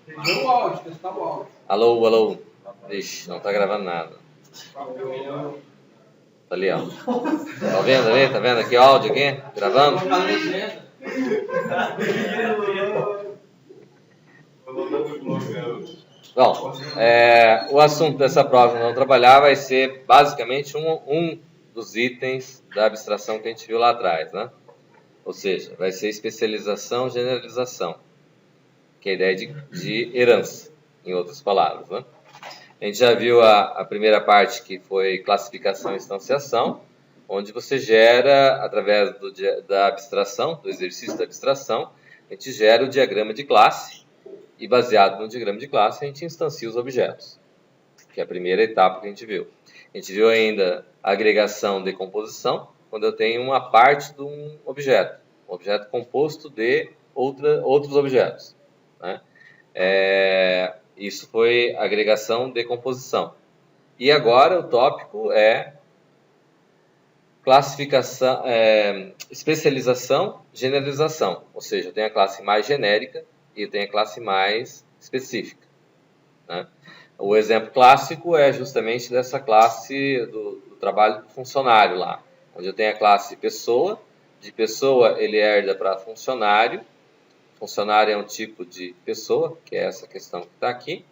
Ligou o áudio, testar o áudio. Alô, alô. Ixi, não tá gravando nada. Tá ali, ó. Tá vendo ali? Tá vendo aqui o áudio aqui? Gravando? Bom, o assunto dessa prova que nós vamos trabalhar vai ser basicamente um dos itens da abstração que a gente viu lá atrás, né? Ou seja, vai ser especialização, generalização, que é a ideia de herança, em outras palavras, né? A gente já viu a primeira parte, que foi classificação e instanciação, onde você gera, através da abstração, do exercício da abstração, a gente gera o diagrama de classe, e baseado no diagrama de classe, a gente instancia os objetos, que é a primeira etapa que a gente viu. A gente viu ainda a agregação, decomposição, quando eu tenho uma parte de um objeto composto de outros objetos, né? Isso foi agregação, decomposição. E agora o tópico é classificação, especialização, generalização. Ou seja, eu tenho a classe mais genérica e eu tenho a classe mais específica, né? O exemplo clássico é justamente dessa classe do trabalho do funcionário lá, onde eu tenho a classe pessoa. De pessoa ele herda para funcionário. Funcionário é um tipo de pessoa, que é essa questão que está aqui.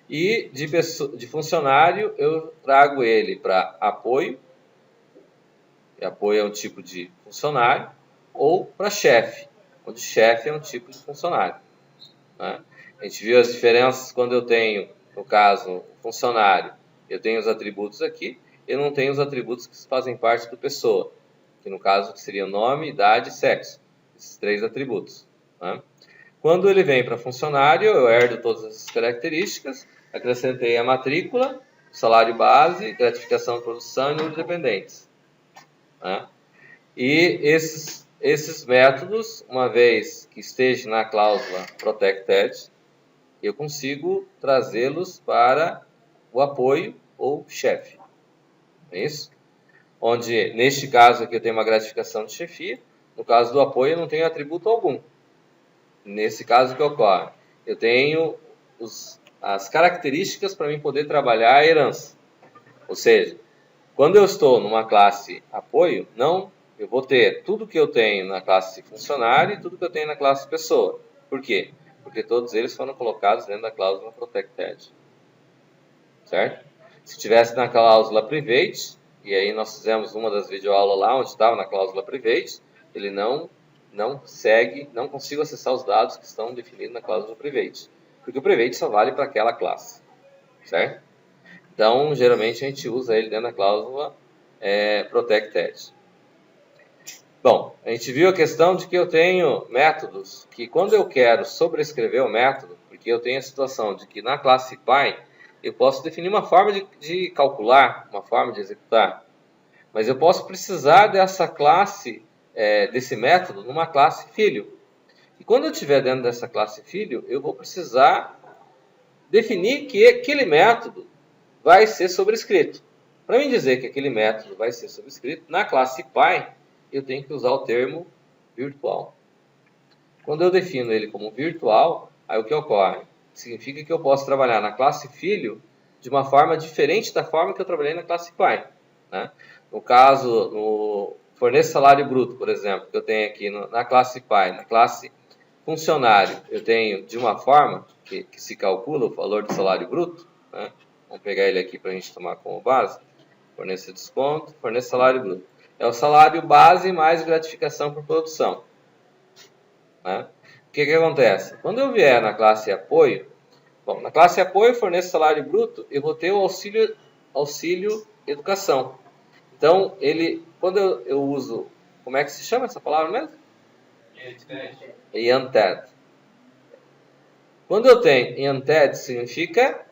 E de funcionário eu trago ele para apoio. E apoio é um tipo de funcionário. Ou para chefe, onde chefe é um tipo de funcionário, né? A gente viu as diferenças quando eu tenho, no caso, funcionário. Eu tenho os atributos aqui. Eu não tenho os atributos que fazem parte do pessoa, que no caso seria nome, idade e sexo. Esses 3 atributos, né? Quando ele vem para funcionário, eu herdo todas essas características, acrescentei a matrícula, salário base, gratificação de produção e número de dependentes, né? E esses métodos, uma vez que esteja na cláusula protected, eu consigo trazê-los para o apoio ou chefe. É isso? Onde, neste caso aqui, eu tenho uma gratificação de chefia. No caso do apoio, eu não tenho atributo algum. Nesse caso, o que ocorre? Eu tenho as características para mim poder trabalhar a herança. Ou seja, quando eu estou numa classe apoio, eu vou ter tudo que eu tenho na classe funcionário e tudo que eu tenho na classe pessoa. Por quê? Porque todos eles foram colocados dentro da cláusula protected. Certo? Se tivesse na cláusula private, e aí nós fizemos uma das videoaulas lá, onde estava na cláusula private, ele não consigo acessar os dados que estão definidos na cláusula private, porque o private só vale para aquela classe, certo? Então, geralmente a gente usa ele dentro da cláusula protected. Bom, a gente viu a questão de que eu tenho métodos que, quando eu quero sobrescrever o método, porque eu tenho a situação de que na classe Py eu posso definir uma forma de calcular, uma forma de executar, mas eu posso precisar dessa classe, desse método, numa classe filho. E quando eu estiver dentro dessa classe filho, eu vou precisar definir que aquele método vai ser sobrescrito. Para mim dizer que aquele método vai ser sobrescrito, na classe Py, eu tenho que usar o termo virtual. Quando eu defino ele como virtual, aí o que ocorre? Significa que eu posso trabalhar na classe filho de uma forma diferente da forma que eu trabalhei na classe Py, né? No caso, no forneço salário bruto, por exemplo, que eu tenho aqui na classe Py, na classe funcionário, eu tenho de uma forma que se calcula o valor do salário bruto, né? Vamos pegar ele aqui para a gente tomar como base. Forneço desconto, forneço salário bruto. É o salário base mais gratificação por produção, né? O que acontece? Quando eu vier na classe apoio, na classe apoio, forneço salário bruto, eu vou ter o auxílio educação. Então, quando eu uso, como é que se chama essa palavra mesmo? Yanted. Quando eu tenho Yanted, significa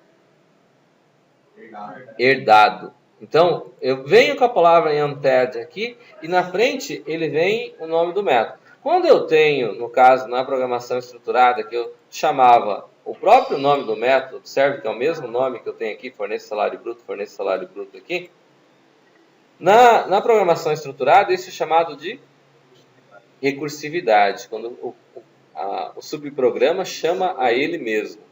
herdado. Então, eu venho com a palavra Yanted aqui e na frente ele vem o nome do método. Quando eu tenho, no caso, na programação estruturada, que eu chamava o próprio nome do método, observe que é o mesmo nome que eu tenho aqui, forneço salário bruto aqui. Na programação estruturada, isso é chamado de recursividade. Quando o subprograma chama a ele mesmo.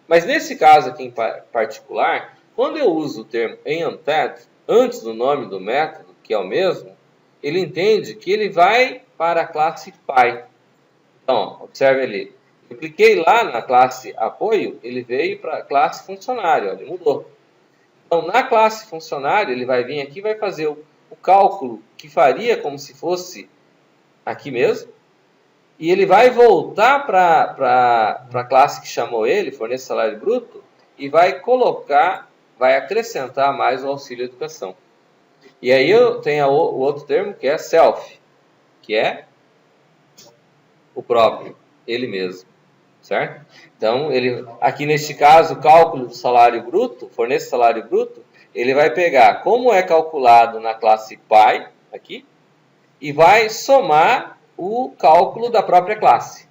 Mas nesse caso aqui em particular, quando eu uso o termo ented antes do nome do método, que é o mesmo, ele entende que ele vai para a classe Pi. Então, observe ali. Eu cliquei lá na classe apoio, ele veio para a classe funcionário, ele mudou. Então, na classe funcionário, ele vai vir aqui e vai fazer o cálculo que faria como se fosse aqui mesmo. E ele vai voltar para a classe que chamou ele, fornece salário bruto, e vai colocar, vai acrescentar mais o auxílio educação. E aí eu tenho o outro termo que é self, que é o próprio, ele mesmo, certo? Então, aqui neste caso, o cálculo do salário bruto, fornece salário bruto, ele vai pegar como é calculado na classe Pi, aqui, e vai somar o cálculo da própria classe.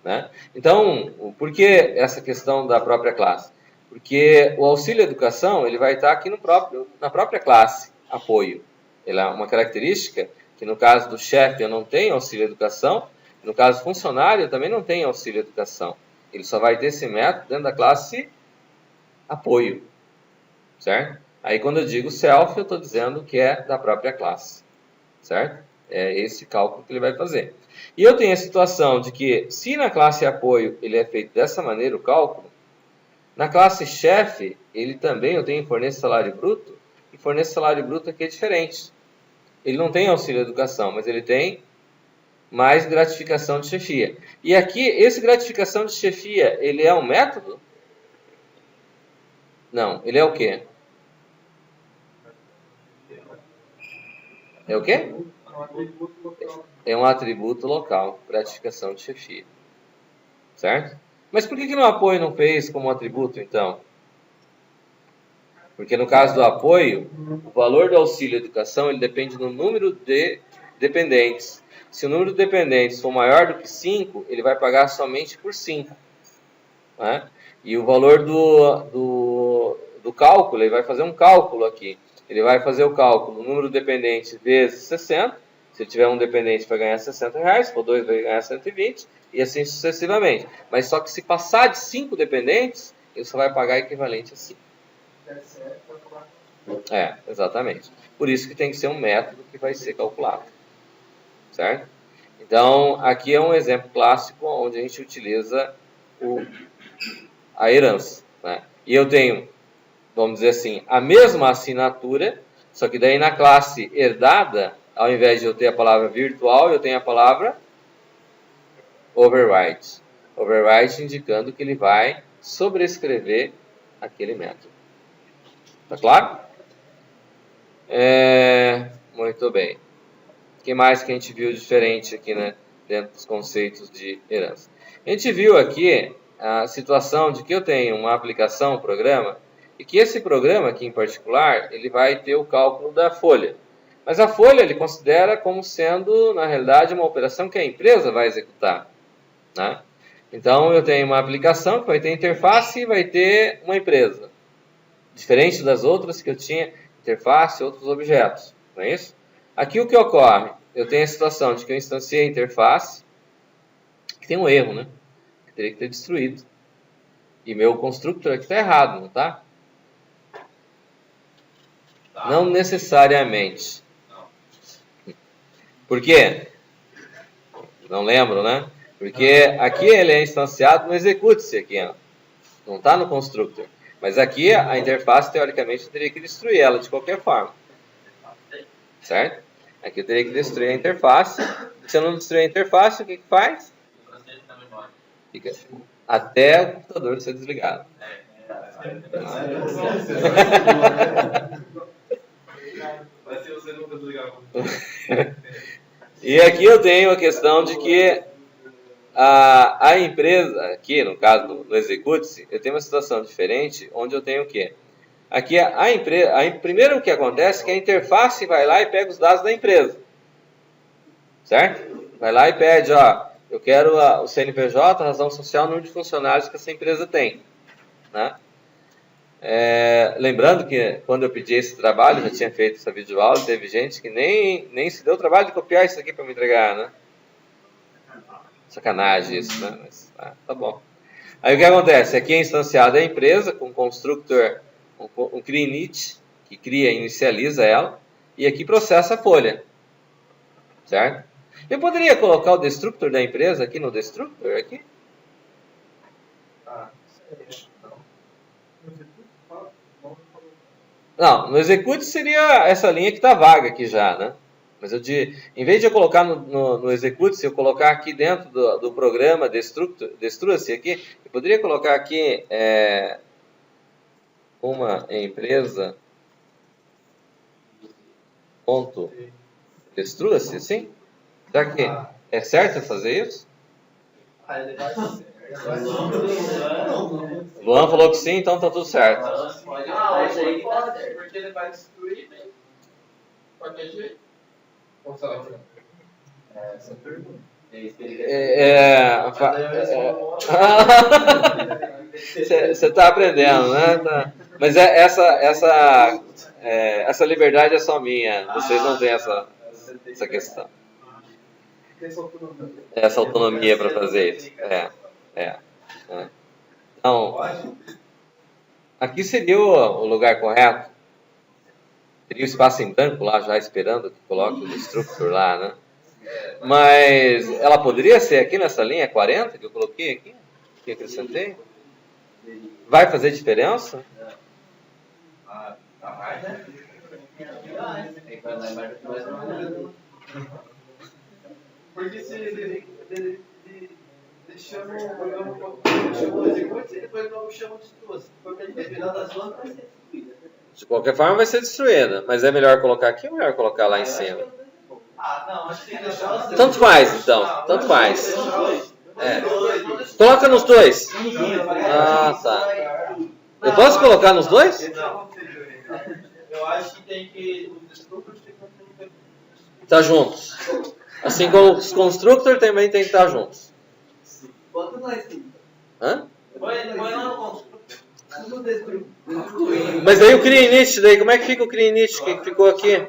Né? Então, por que essa questão da própria classe? Porque o auxílio educação ele vai estar aqui na própria classe apoio. Ele é uma característica que no caso do chefe eu não tenho auxílio educação, no caso do funcionário eu também não tenho auxílio educação. Ele só vai ter esse método dentro da classe apoio. Certo? Aí quando eu digo self, eu estou dizendo que é da própria classe. Certo? É esse cálculo que ele vai fazer. E eu tenho a situação de que, se na classe apoio ele é feito dessa maneira, o cálculo, na classe chefe, ele também, eu tenho fornece salário bruto, e fornece salário bruto aqui é diferente. Ele não tem auxílio educação, mas ele tem mais gratificação de chefia. E aqui, esse gratificação de chefia, ele é um método? Não, ele é o quê? É o quê? É um atributo local, gratificação de chefia. Certo? Mas por que no apoio não fez como atributo, então? Porque no caso do apoio, o valor do auxílio educação ele depende do número de dependentes. Se o número de dependentes for maior do que 5, ele vai pagar somente por 5. Né? E o valor do cálculo, ele vai fazer um cálculo aqui. Ele vai fazer o cálculo, o número de dependentes vezes 60. Se ele tiver um dependente, vai ganhar R$60, se for 2, vai ganhar 120, e assim sucessivamente. Mas só que se passar de 5 dependentes, ele só vai pagar equivalente a 5. Exatamente. Por isso que tem que ser um método que vai ser calculado. Certo? Então, aqui é um exemplo clássico onde a gente utiliza a herança. Né? E eu tenho, vamos dizer assim, a mesma assinatura, só que daí na classe herdada, ao invés de eu ter a palavra virtual, eu tenho a palavra overwrite. Overwrite indicando que ele vai sobrescrever aquele método. Tá claro? Muito bem. O que mais que a gente viu diferente aqui, né, dentro dos conceitos de herança? A gente viu aqui a situação de que eu tenho uma aplicação, um programa, e que esse programa aqui em particular, ele vai ter o cálculo da folha. Mas a folha ele considera como sendo, na realidade, uma operação que a empresa vai executar. Né? Então, eu tenho uma aplicação que vai ter interface e vai ter uma empresa. Diferente das outras que eu tinha interface e outros objetos. Não é isso? Aqui o que ocorre? Eu tenho a situação de que eu instanciei a interface, que tem um erro, né? Que teria que ter destruído. E meu constructor aqui está errado, não está? Não necessariamente. Por quê? Não lembro, né? Porque aqui ele é instanciado no execute-se aqui, ó. Não está no constructor. Mas aqui a interface, teoricamente, eu teria que destruir ela de qualquer forma. Certo? Aqui eu teria que destruir a interface. Se eu não destruir a interface, o que faz? Fica até o computador ser desligado. E aqui eu tenho a questão de que a empresa, aqui no caso do execute-se, eu tenho uma situação diferente, onde eu tenho o quê? Aqui a empresa, primeiro o que acontece é que a interface vai lá e pega os dados da empresa. Certo? Vai lá e pede, ó, eu quero o CNPJ, a razão social, o número de funcionários que essa empresa tem. Né? Lembrando que quando eu pedi esse trabalho, já tinha feito essa videoaula, teve gente que nem se deu o trabalho de copiar isso aqui para me entregar, né? Sacanagem isso, né? Mas, tá bom. Aí o que acontece? Aqui é instanciada a empresa com constructor, um CREATE, que cria e inicializa ela, e aqui processa a folha. Certo? Eu poderia colocar o destructor da empresa aqui no destructor? Aqui? Não, no execute seria essa linha que está vaga aqui já, né? Mas em vez de eu colocar no execute, se eu colocar aqui dentro do programa destrua-se aqui, eu poderia colocar aqui uma empresa ponto destrua-se, assim? Será que é certo fazer isso? O Luan falou que sim, então tá tudo certo. Hoje pode, porque ele vai destruir de qualquer jeito. Essa pergunta. Você está aprendendo, né? Mas essa liberdade é só minha. Vocês não têm essa questão. Essa autonomia para fazer isso. Então, aqui seria o lugar correto. Teria o espaço em branco lá já esperando que coloque o destructor lá, né? Mas ela poderia ser aqui nessa linha 40 que eu coloquei aqui, que eu acrescentei? Vai fazer diferença? Porque se ele chama o execute, depois não chama de duas. Porque ele virar das duas vai ser destruída. De qualquer forma vai ser destruída, mas é melhor colocar aqui ou melhor colocar lá em cima? Não, acho que tem que deixar. Tanto faz, então. Tanto faz. Coloca nos dois. Ah, tá. Eu posso colocar nos dois? Eu acho que tem que. Os destructors tem que. Tá juntos. Assim como os constructors também tem que estar juntos. Bota lá em cima. Hã? Põe lá no constructor. Mas daí o CREATE, daí como é que fica o CREATE que ficou aqui?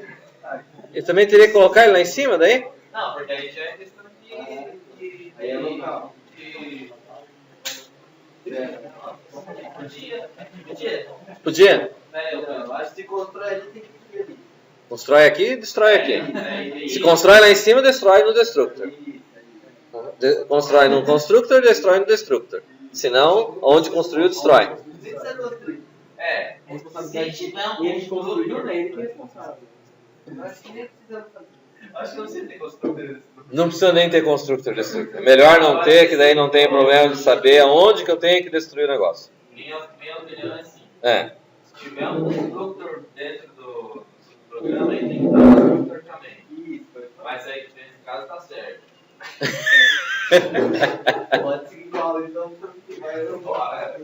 Eu também teria que colocar ele lá em cima daí? Não, porque aí já é questão de aí é local. Podia? Eu acho que se constrói ali tem que ir ali. Constrói aqui e destrói aqui. Se constrói lá em cima, destrói no destructor. Constrói no constructor, destrói no destructor. Senão, onde construiu, destrói. Se tiver um construtor, ele que é responsável. Acho que nem precisa fazer. Acho que não precisa ter construtor. Não precisa nem ter constructor destructor. Melhor não ter, que daí não tem problema de saber aonde que eu tenho que destruir o negócio. Minha opinião é assim. Se tiver um construtor dentro do programa, ele tem que estar no construtor também. Mas aí, nesse caso, tá certo. Pode seguir igual, então vai embora.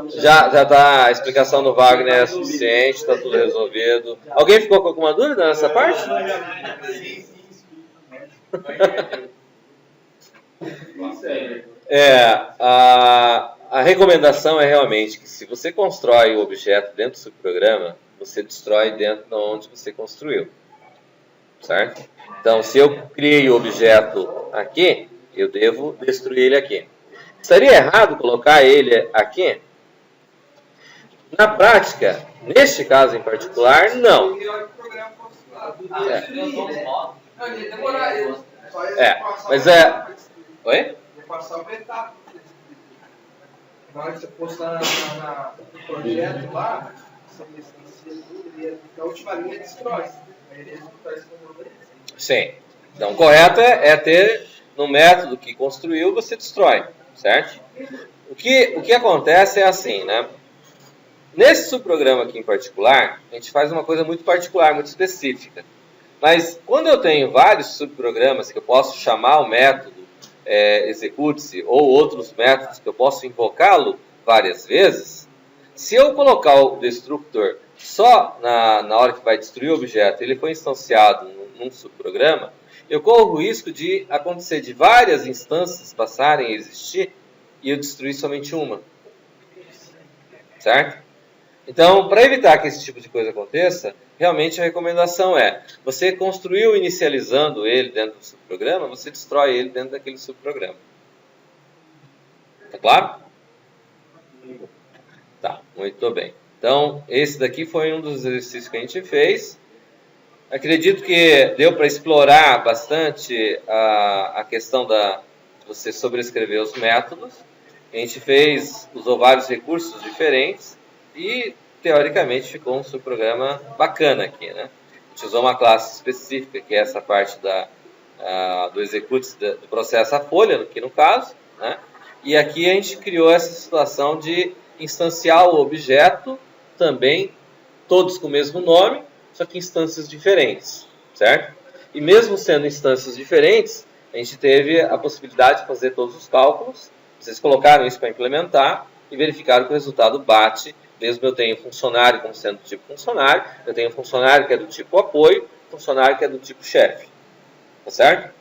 Já tá, a explicação do Wagner é suficiente, está tudo resolvido. Alguém ficou com alguma dúvida nessa parte? A recomendação é realmente que se você constrói o objeto dentro do subprograma, você destrói dentro de onde você construiu. Certo? Então, se eu criei o objeto aqui, eu devo destruir ele aqui. Estaria errado colocar ele aqui? Na prática, neste caso em particular, não. Mas é... Oi? Na hora que você postar no projeto lá, a última linha destrói. Sim. Então, o correto é ter no método que construiu, você destrói. Certo? O que acontece é assim, né? Nesse subprograma aqui em particular, a gente faz uma coisa muito particular, muito específica. Mas quando eu tenho vários subprogramas que eu posso chamar o método execute-se ou outros métodos que eu posso invocá-lo várias vezes, se eu colocar o destructor só na hora que vai destruir o objeto, ele foi instanciado num subprograma, eu corro o risco de acontecer de várias instâncias passarem a existir e eu destruir somente uma. Certo? Então, para evitar que esse tipo de coisa aconteça, realmente a recomendação é, você construiu inicializando ele dentro do subprograma, você destrói ele dentro daquele subprograma. Tá claro? Tá, muito bem. Então, esse daqui foi um dos exercícios que a gente fez. Acredito que deu para explorar bastante a questão de você sobrescrever os métodos. A gente usou vários recursos diferentes e, teoricamente, ficou um subprograma bacana aqui, né? A gente usou uma classe específica, que é essa parte do execute do processo a folha, aqui no caso, né? E aqui a gente criou essa situação de instanciar o objeto também, todos com o mesmo nome, só que instâncias diferentes, certo? E mesmo sendo instâncias diferentes, a gente teve a possibilidade de fazer todos os cálculos. Vocês colocaram isso para implementar e verificaram que o resultado bate, mesmo eu tenho funcionário como sendo do tipo funcionário, eu tenho funcionário que é do tipo apoio, funcionário que é do tipo chefe, tá certo?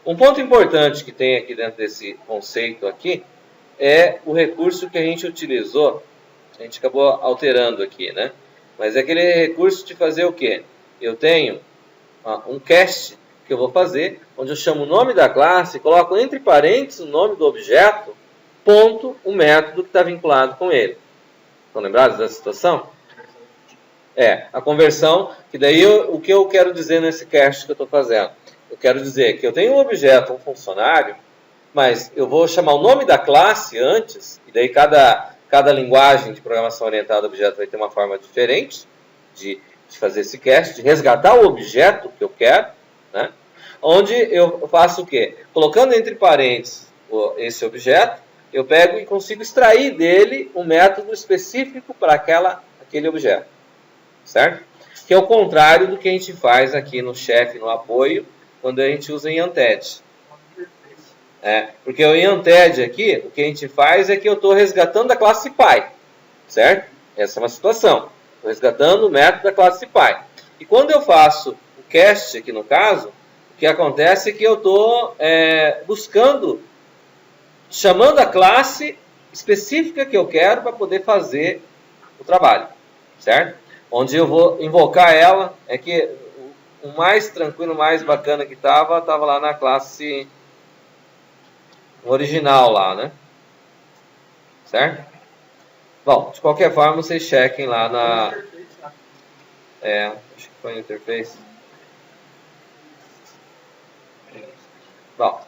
Um ponto importante que tem aqui dentro desse conceito aqui é o recurso que a gente utilizou, a gente acabou alterando aqui, né? Mas é aquele recurso de fazer o quê? Eu tenho um cast que eu vou fazer, onde eu chamo o nome da classe, coloco entre parênteses o nome do objeto, ponto, o método que está vinculado com ele. Estão lembrados dessa situação? A conversão, que daí o que eu quero dizer nesse cast que eu estou fazendo? Eu quero dizer que eu tenho um objeto, um funcionário, mas eu vou chamar o nome da classe antes, e daí cada linguagem de programação orientada a objeto vai ter uma forma diferente de fazer esse cast, de resgatar o objeto que eu quero, né? Onde eu faço o quê? Colocando entre parênteses esse objeto, eu pego e consigo extrair dele um método específico para aquele objeto, certo? Que é o contrário do que a gente faz aqui no chefe, no apoio, quando a gente usa em Unted. Porque o Unted aqui, o que a gente faz é que eu estou resgatando a classe Py, certo? Essa é uma situação. Estou resgatando o método da classe Py. E quando eu faço o cast aqui no caso, o que acontece é que eu estou chamando a classe específica que eu quero para poder fazer o trabalho, certo? Onde eu vou invocar ela, é que o mais tranquilo, o mais bacana que estava lá na classe original lá, né? Certo? Bom, de qualquer forma, vocês chequem lá na... acho que foi a interface. Bom,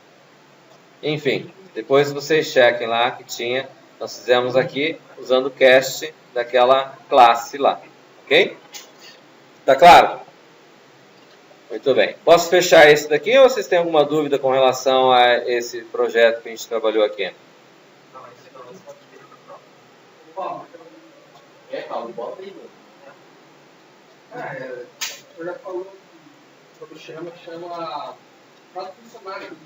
enfim, depois vocês chequem lá que tinha. Nós fizemos aqui usando o cast daquela classe lá. Ok? Tá claro? Muito bem. Posso fechar esse daqui ou vocês têm alguma dúvida com relação a esse projeto que a gente trabalhou aqui? Não, esse é Paulo, bota aí, mano. Eu já falou sobre chama quatro funcionários do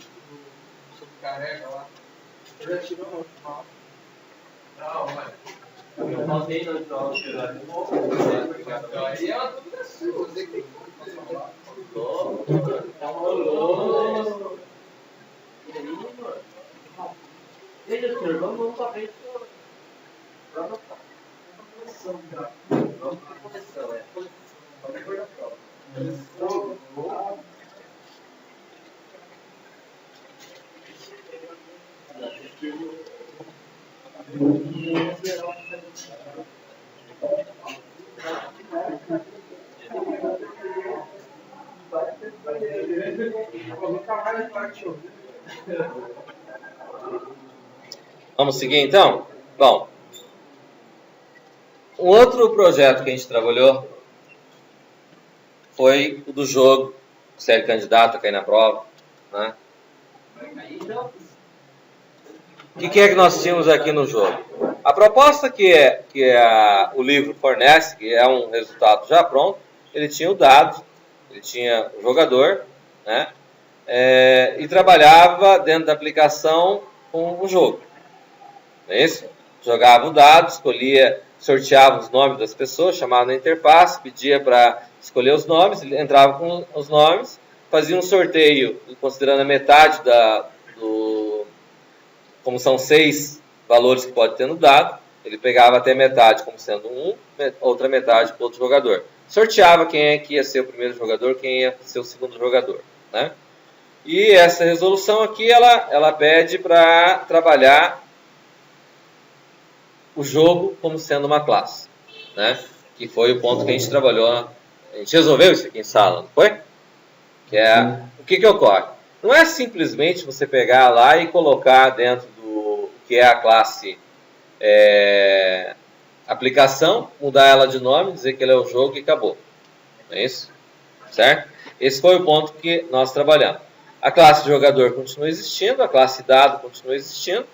sobrecarrega lá. Eu já tirou no final. Não, mas eu botei no final, tirar de novo. Aí ela tudo é sua, você que tem que falar. Veja, senhor, vamos saber vamos para a posição, Vamos para a prova. Vamos seguir então? Bom, um outro projeto que a gente trabalhou foi o do jogo, série candidato a cair na prova, né? O que é que nós tínhamos aqui no jogo? A proposta que o livro fornece, que é um resultado já pronto, ele tinha o dado, ele tinha o jogador, né? E trabalhava dentro da aplicação com o jogo. Não é isso? Jogava o dado, sorteava os nomes das pessoas, chamava na interface, pedia para escolher os nomes, ele entrava com os nomes, fazia um sorteio considerando a metade como são 6 valores que pode ter no dado, ele pegava até metade como sendo um, outra metade para outro jogador. Sorteava quem é que ia ser o primeiro jogador, quem ia ser o segundo jogador, né? E essa resolução aqui, ela pede para trabalhar o jogo como sendo uma classe, né? Que foi o ponto que a gente trabalhou, a gente resolveu isso aqui em sala, não foi? Que é, o que ocorre? Não é simplesmente você pegar lá e colocar dentro do que é a classe aplicação, mudar ela de nome, dizer que ele é o jogo e acabou. Não é isso? Certo? Esse foi o ponto que nós trabalhamos. A classe jogador continua existindo, a classe dado continua existindo.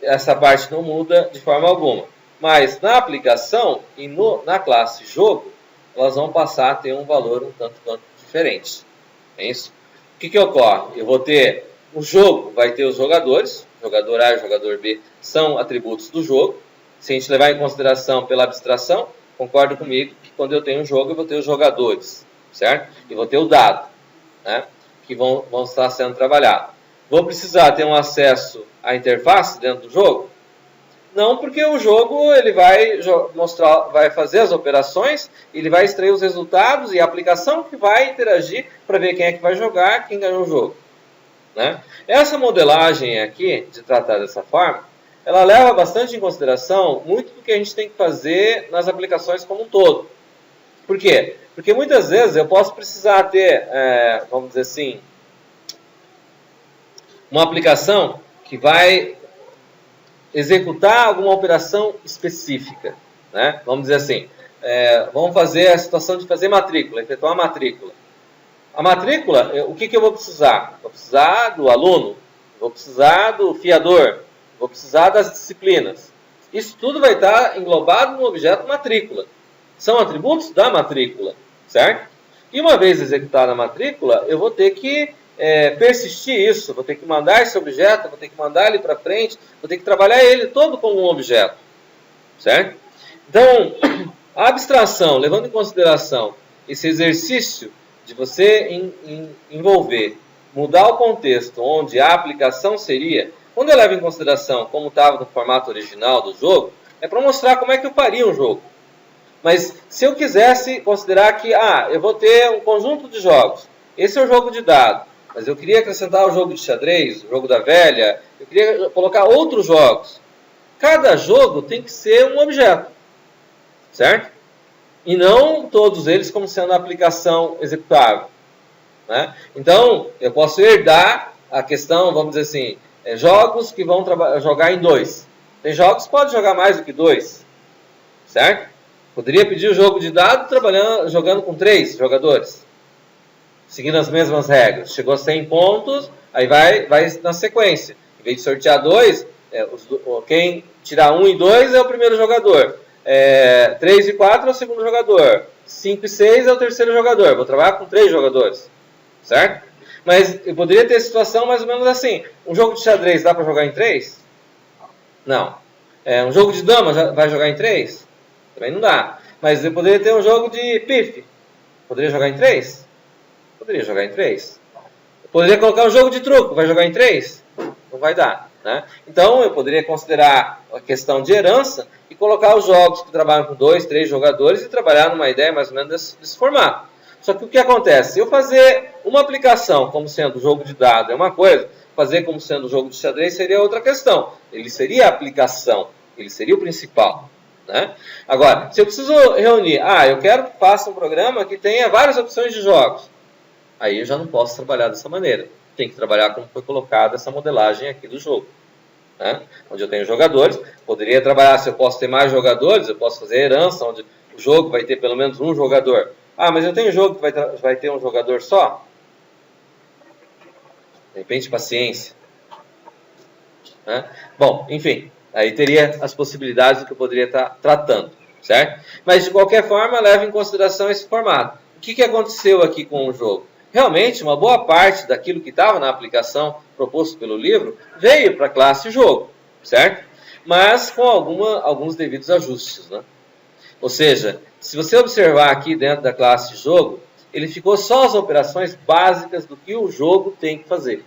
Essa parte não muda de forma alguma. Mas na aplicação e na classe jogo, elas vão passar a ter um valor um tanto quanto diferente. É isso? O que ocorre? Eu vou ter o jogo, vai ter os jogadores, jogador A e jogador B são atributos do jogo. Se a gente levar em consideração pela abstração, concorda comigo que quando eu tenho um jogo, eu vou ter os jogadores, certo? E vou ter o dado, né? Que vão estar sendo trabalhados. Vou precisar ter um acesso à interface dentro do jogo? Não, porque o jogo ele vai fazer as operações, ele vai extrair os resultados e a aplicação que vai interagir para ver quem é que vai jogar, quem ganhou o jogo, né? Essa modelagem aqui, de tratar dessa forma, ela leva bastante em consideração muito do que a gente tem que fazer nas aplicações como um todo. Por quê? Porque muitas vezes eu posso precisar ter, vamos dizer assim, uma aplicação que vai executar alguma operação específica, né? Vamos dizer assim, vamos fazer a situação de fazer matrícula, efetuar a matrícula. A matrícula, o que eu vou precisar? Vou precisar do aluno, vou precisar do fiador, vou precisar das disciplinas. Isso tudo vai estar englobado no objeto matrícula. São atributos da matrícula, certo? E uma vez executada a matrícula, eu vou ter que persistir isso, vou ter que mandar esse objeto, vou ter que mandar ele para frente, vou ter que trabalhar ele todo como um objeto, certo? Então, a abstração, levando em consideração esse exercício de você envolver, mudar o contexto onde a aplicação seria, quando eu levo em consideração como estava no formato original do jogo, é para mostrar como é que eu faria um jogo. Mas se eu quisesse considerar que, eu vou ter um conjunto de jogos, esse é o jogo de dado, mas eu queria acrescentar o jogo de xadrez, o jogo da velha, eu queria colocar outros jogos. Cada jogo tem que ser um objeto, certo? E não todos eles como sendo a aplicação executável, né? Então, eu posso herdar a questão, vamos dizer assim, jogos que vão jogar em 2. Tem jogos que podem jogar mais do que 2, certo? Poderia pedir o jogo de dado jogando com 3 jogadores, seguindo as mesmas regras. Chegou a 100 pontos, aí vai na sequência. Em vez de sortear 2, quem tirar 1 e 2 é o primeiro jogador. 3 e 4 é o segundo jogador. 5 e 6 é o terceiro jogador. Vou trabalhar com 3 jogadores, certo? Mas eu poderia ter situação mais ou menos assim. Um jogo de xadrez dá para jogar em 3? Não. Um jogo de dama vai jogar em 3? Também não dá. Mas eu poderia ter um jogo de pife. Poderia jogar em 3? Poderia jogar em 3. Eu poderia colocar um jogo de truco. Vai jogar em 3? Não vai dar, né? Então eu poderia considerar a questão de herança e colocar os jogos que trabalham com 2, 3 jogadores e trabalhar numa ideia mais ou menos desse formato. Só que o que acontece? Se eu fazer uma aplicação como sendo jogo de dado é uma coisa, fazer como sendo jogo de xadrez seria outra questão. Ele seria a aplicação, ele seria o principal, né? Agora, se eu preciso reunir, eu quero que faça um programa que tenha várias opções de jogos, aí eu já não posso trabalhar dessa maneira. Tem que trabalhar como foi colocada essa modelagem aqui do jogo, né? Onde eu tenho jogadores, poderia trabalhar, se eu posso ter mais jogadores, eu posso fazer herança, onde o jogo vai ter pelo menos um jogador. Mas eu tenho jogo que vai ter um jogador só? De repente, paciência, né? Bom, enfim, aí teria as possibilidades do que eu poderia estar tratando, certo? Mas, de qualquer forma, leva em consideração esse formato. O que aconteceu aqui com o jogo? Realmente, uma boa parte daquilo que estava na aplicação proposto pelo livro veio para a classe jogo, certo? Mas com alguns devidos ajustes, né? Ou seja, se você observar aqui dentro da classe jogo, ele ficou só as operações básicas do que o jogo tem que fazer.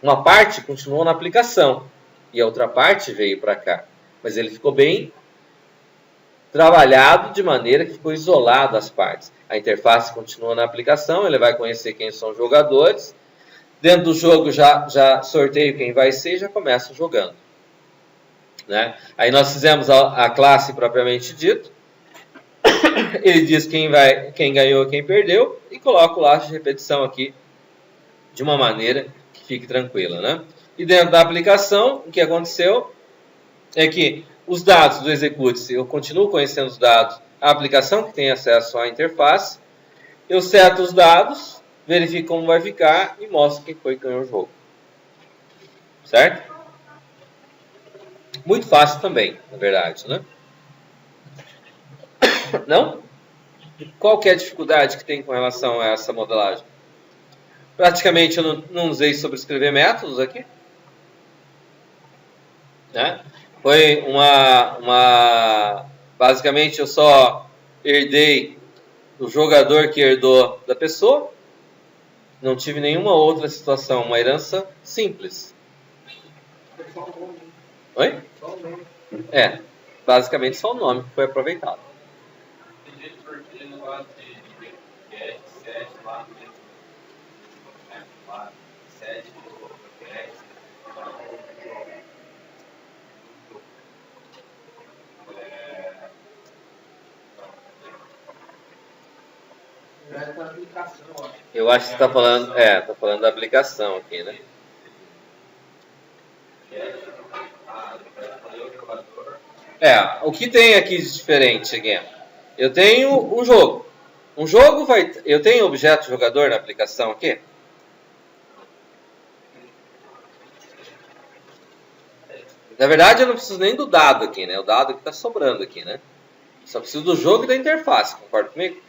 Uma parte continuou na aplicação e a outra parte veio para cá. Mas ele ficou bem trabalhado de maneira que ficou isolado as partes. A interface continua na aplicação, ele vai conhecer quem são os jogadores. Dentro do jogo já sorteio quem vai ser e já começa jogando. Né? Aí nós fizemos a classe propriamente dito. Ele diz quem ganhou e quem perdeu. E coloca o laço de repetição aqui de uma maneira que fique tranquila. Né? E dentro da aplicação, o que aconteceu é que os dados do execute, eu continuo conhecendo os dados, a aplicação que tem acesso à interface, eu seto os dados, verifico como vai ficar e mostro quem foi que ganhou o jogo. Certo? Muito fácil também, na verdade, né? Não? Qual que é a dificuldade que tem com relação a essa modelagem? Praticamente eu não usei sobrescrever métodos aqui. Né? Foi basicamente eu só herdei o jogador que herdou da pessoa. Não tive nenhuma outra situação, uma herança simples. Oi? É, basicamente só o nome que foi aproveitado. Tem gente porque no lado de get, set lá no mesmo. Lá, set do get. É da aplicação, ó. Eu acho que você está falando, tá falando da aplicação aqui, né? O que tem aqui de diferente aqui? Eu tenho um jogo. Eu tenho objeto jogador na aplicação aqui? Na verdade, eu não preciso nem do dado aqui, né? O dado que está sobrando aqui, né? Só preciso do jogo e da interface, concorda comigo?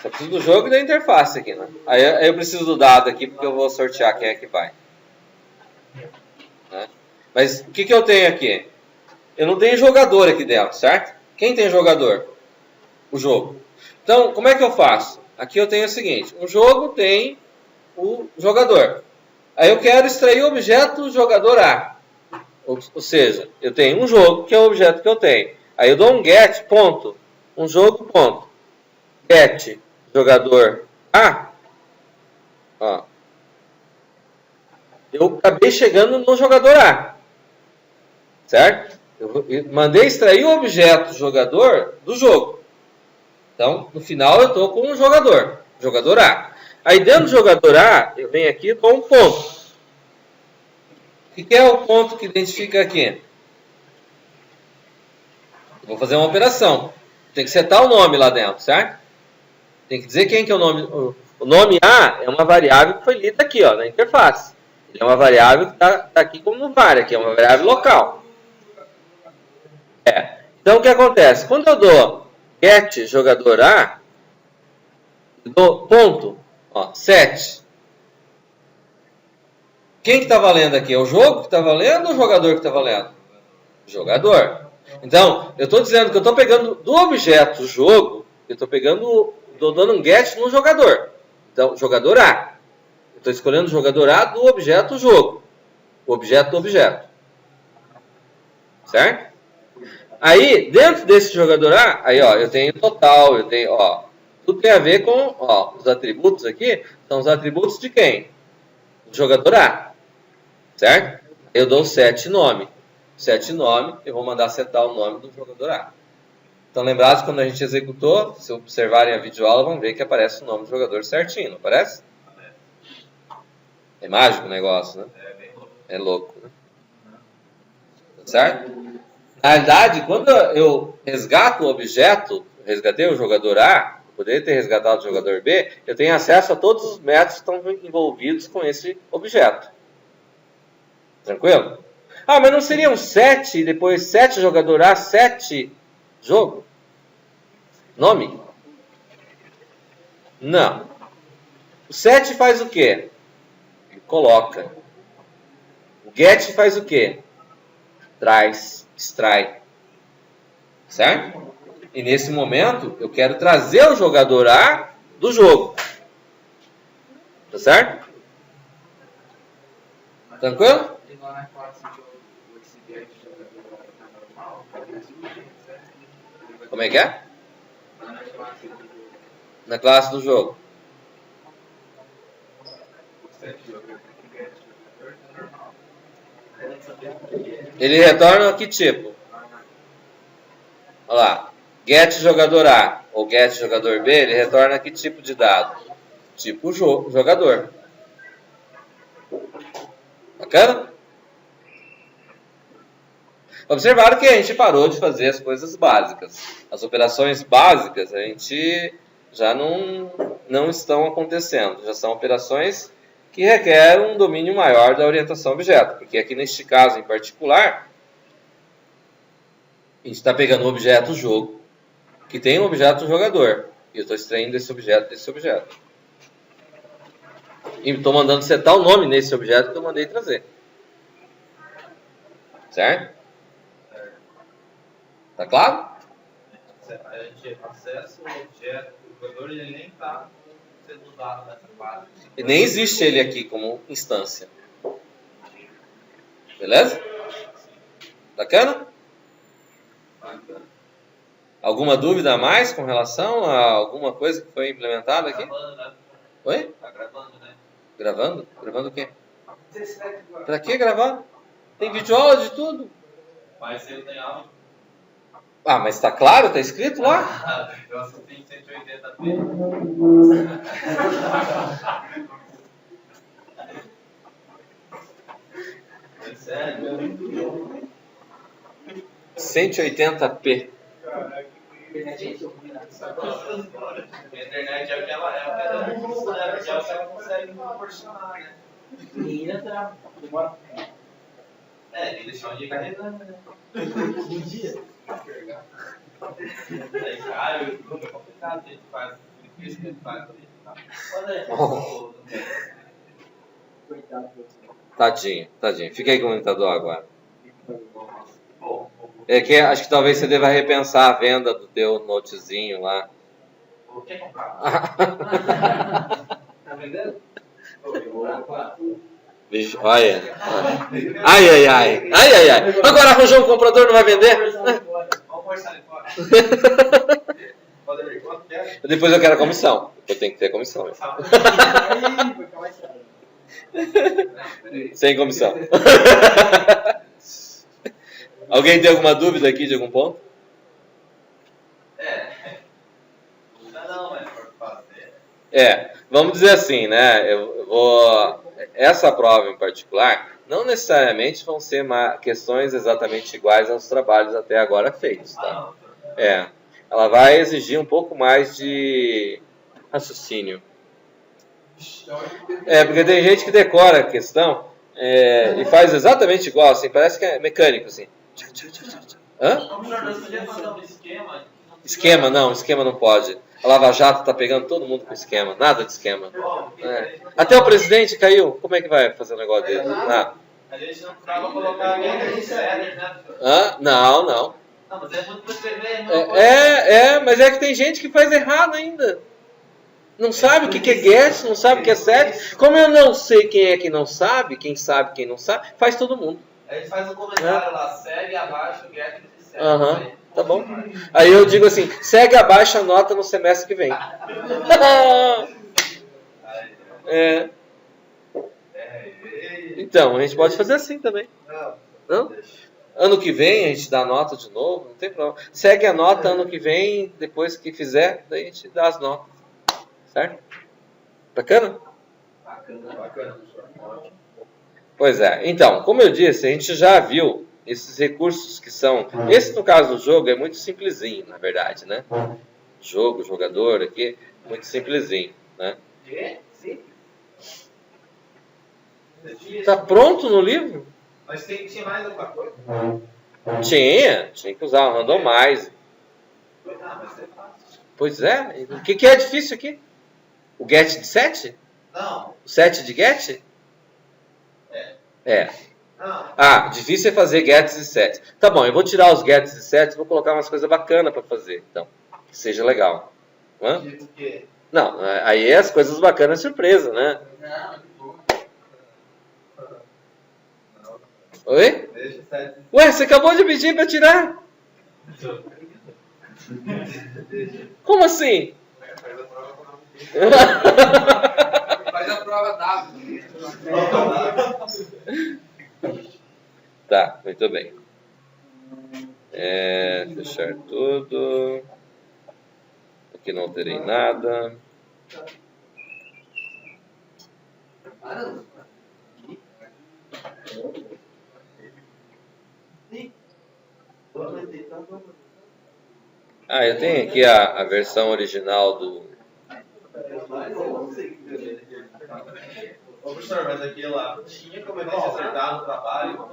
Só preciso do jogo e da interface aqui, né? Aí eu preciso do dado aqui porque eu vou sortear quem é que vai. Né? Mas o que eu tenho aqui? Eu não tenho jogador aqui dentro, certo? Quem tem jogador? O jogo. Então, como é que eu faço? Aqui eu tenho o seguinte. O jogo tem o jogador. Aí eu quero extrair o objeto jogador A. Ou seja, eu tenho um jogo, que é o objeto que eu tenho. Aí eu dou um get, ponto. Um jogo, ponto. Get, jogador A. Ó. Eu acabei chegando no jogador A. Certo? Eu mandei extrair o objeto jogador do jogo. Então, no final eu estou com um jogador A. Aí dentro do jogador A, eu venho aqui e dou um ponto. O que é o ponto que identifica aqui? Eu vou fazer uma operação. Tem que setar o nome lá dentro, certo? Tem que dizer quem que é o nome. O nome A é uma variável que foi lida aqui, ó, na interface. Ele é uma variável que está aqui como var, aqui é uma variável local. Então o que acontece? Quando eu dou get jogador A, eu dou ponto, ó, set. Quem que está valendo aqui? É o jogo que está valendo ou o jogador que está valendo? O jogador. Então, eu estou dizendo que eu estou pegando do objeto jogo, eu estou dando um get no jogador. Então, jogador A. Eu estou escolhendo o jogador A do objeto jogo. O objeto do objeto. Certo? Aí, dentro desse jogador A, aí, ó, eu tenho total, eu tenho, ó, tudo tem a ver com, ó, os atributos aqui, são os atributos de quem? Do jogador A. Certo? Eu dou set nome. Set nome, eu vou mandar setar o nome do jogador A. Então, lembrados, quando a gente executou, se observarem a videoaula, vão ver que aparece o nome do jogador certinho, não aparece? É mágico o negócio, né? É louco, né? Tá certo? Na realidade, quando eu resgato o objeto, resgatei o jogador A, eu poderia ter resgatado o jogador B, eu tenho acesso a todos os métodos que estão envolvidos com esse objeto. Tranquilo? Ah, mas não seriam 7 e depois 7 jogador A, 7 jogo? Nome? Não. O set faz o quê? Ele coloca. O get faz o quê? Traz, extrai. Certo? E nesse momento, eu quero trazer o jogador A do jogo. Tá certo? Tranquilo? E lá na classe esse get Como é que é? Na classe do jogo. Ele retorna que tipo? Olha lá. Get jogador A ou get jogador B, ele retorna que tipo de dado? Tipo jogador. Bacana? Observaram que a gente parou de fazer as coisas básicas. As operações básicas a gente já não estão acontecendo. Já são operações que requerem um domínio maior da orientação objeto. Porque aqui neste caso em particular, a gente está pegando um objeto jogo, que tem um objeto jogador. E eu estou extraindo esse objeto desse objeto. E estou mandando setar o nome nesse objeto que eu mandei trazer. Certo? Tá claro? A gente acessa o objeto, o jogador ele nem está sendo usado nessa fase. E nem existe ele aqui como instância. Beleza? Bacana? Alguma dúvida a mais com relação a alguma coisa que foi implementada aqui? Gravando, né? Oi? Tá gravando, né? Gravando? Gravando o quê? Pra que gravar? Tem vídeo aula de tudo. Mas se eu tenho áudio. Ah, mas tá claro? Tá escrito lá? Eu assisti em 180p. É sério? 180p. Minha internet é o que ela é, porque ela não funciona, porque ela só consegue proporcionar, né? É, tem que deixar um dia carregando, né? Um dia. Aí, cara, é complicado, a gente faz isso que a gente faz ali. Coitado. Tadinho. Fica aí com o computador agora. É que acho que talvez você deva repensar a venda do teu notezinho lá. O que comprar? Tá vendendo? Bicho, olha. Ai. Agora arranjou um comprador, não vai vender? Vamos forçar ali fora. Pode abrir quanto quer? Depois eu quero a comissão. Eu tenho que ter comissão. Aí vai ficar mais caro. Não, peraí. Sem comissão. Alguém tem alguma dúvida aqui de algum ponto? Não, mas por fazer. Vamos dizer assim, né? Eu vou. Essa prova em particular, não necessariamente vão ser questões exatamente iguais aos trabalhos até agora feitos, tá? Ela vai exigir um pouco mais de raciocínio. Porque tem gente que decora a questão e faz exatamente igual, assim, parece que é mecânico, assim. Hã? Professor, nós podíamos fazer um esquema. Esquema não pode. A Lava Jato tá pegando todo mundo com esquema, nada de esquema. Até o presidente caiu, como é que vai fazer um negócio dele? Nada. A gente não precisava colocar alguém de seller, né? Não. Não, mas é muito pra escrever, Mas é que tem gente que faz errado ainda. Não sabe o que é get, não sabe o que é set. Como eu não sei quem é que não sabe, quem sabe, quem não sabe, faz todo mundo. A gente faz um comentário lá, segue abaixo o get de seller. Aham, tá bom. Aí eu digo assim, segue abaixo a nota no semestre que vem. Então, a gente pode fazer assim também. Não? Ano que vem a gente dá a nota de novo, não tem problema. Segue a nota ano que vem, depois que fizer, daí a gente dá as notas. Certo? Bacana? Bacana, professor. Pois é. Então, como eu disse, a gente já viu esses recursos que são... Esse, no caso do jogo, é muito simplesinho, na verdade, né? Jogo, jogador, aqui, muito simplesinho, né? Sim. Tá pronto no livro? Mas tinha mais alguma coisa? Tinha que usar o randomize. Mas é fácil. Pois é. O que é difícil aqui? O get de set? Não. O set de get? Não. Difícil é fazer gets e sets. Tá bom, eu vou tirar os gets e sets e vou colocar umas coisas bacanas para fazer, então. Que seja legal. Hã? Tipo o quê? Não, aí as coisas bacanas é surpresa, né? Oi? Deixa o site. Ué, você acabou de pedir para tirar. Como assim? Faz a prova W. Tá, muito bem. Fechar tudo. Aqui não terei nada. Eu tenho aqui a versão original do... Ô, professor, mas aqui lá tinha como a gente acertar no trabalho.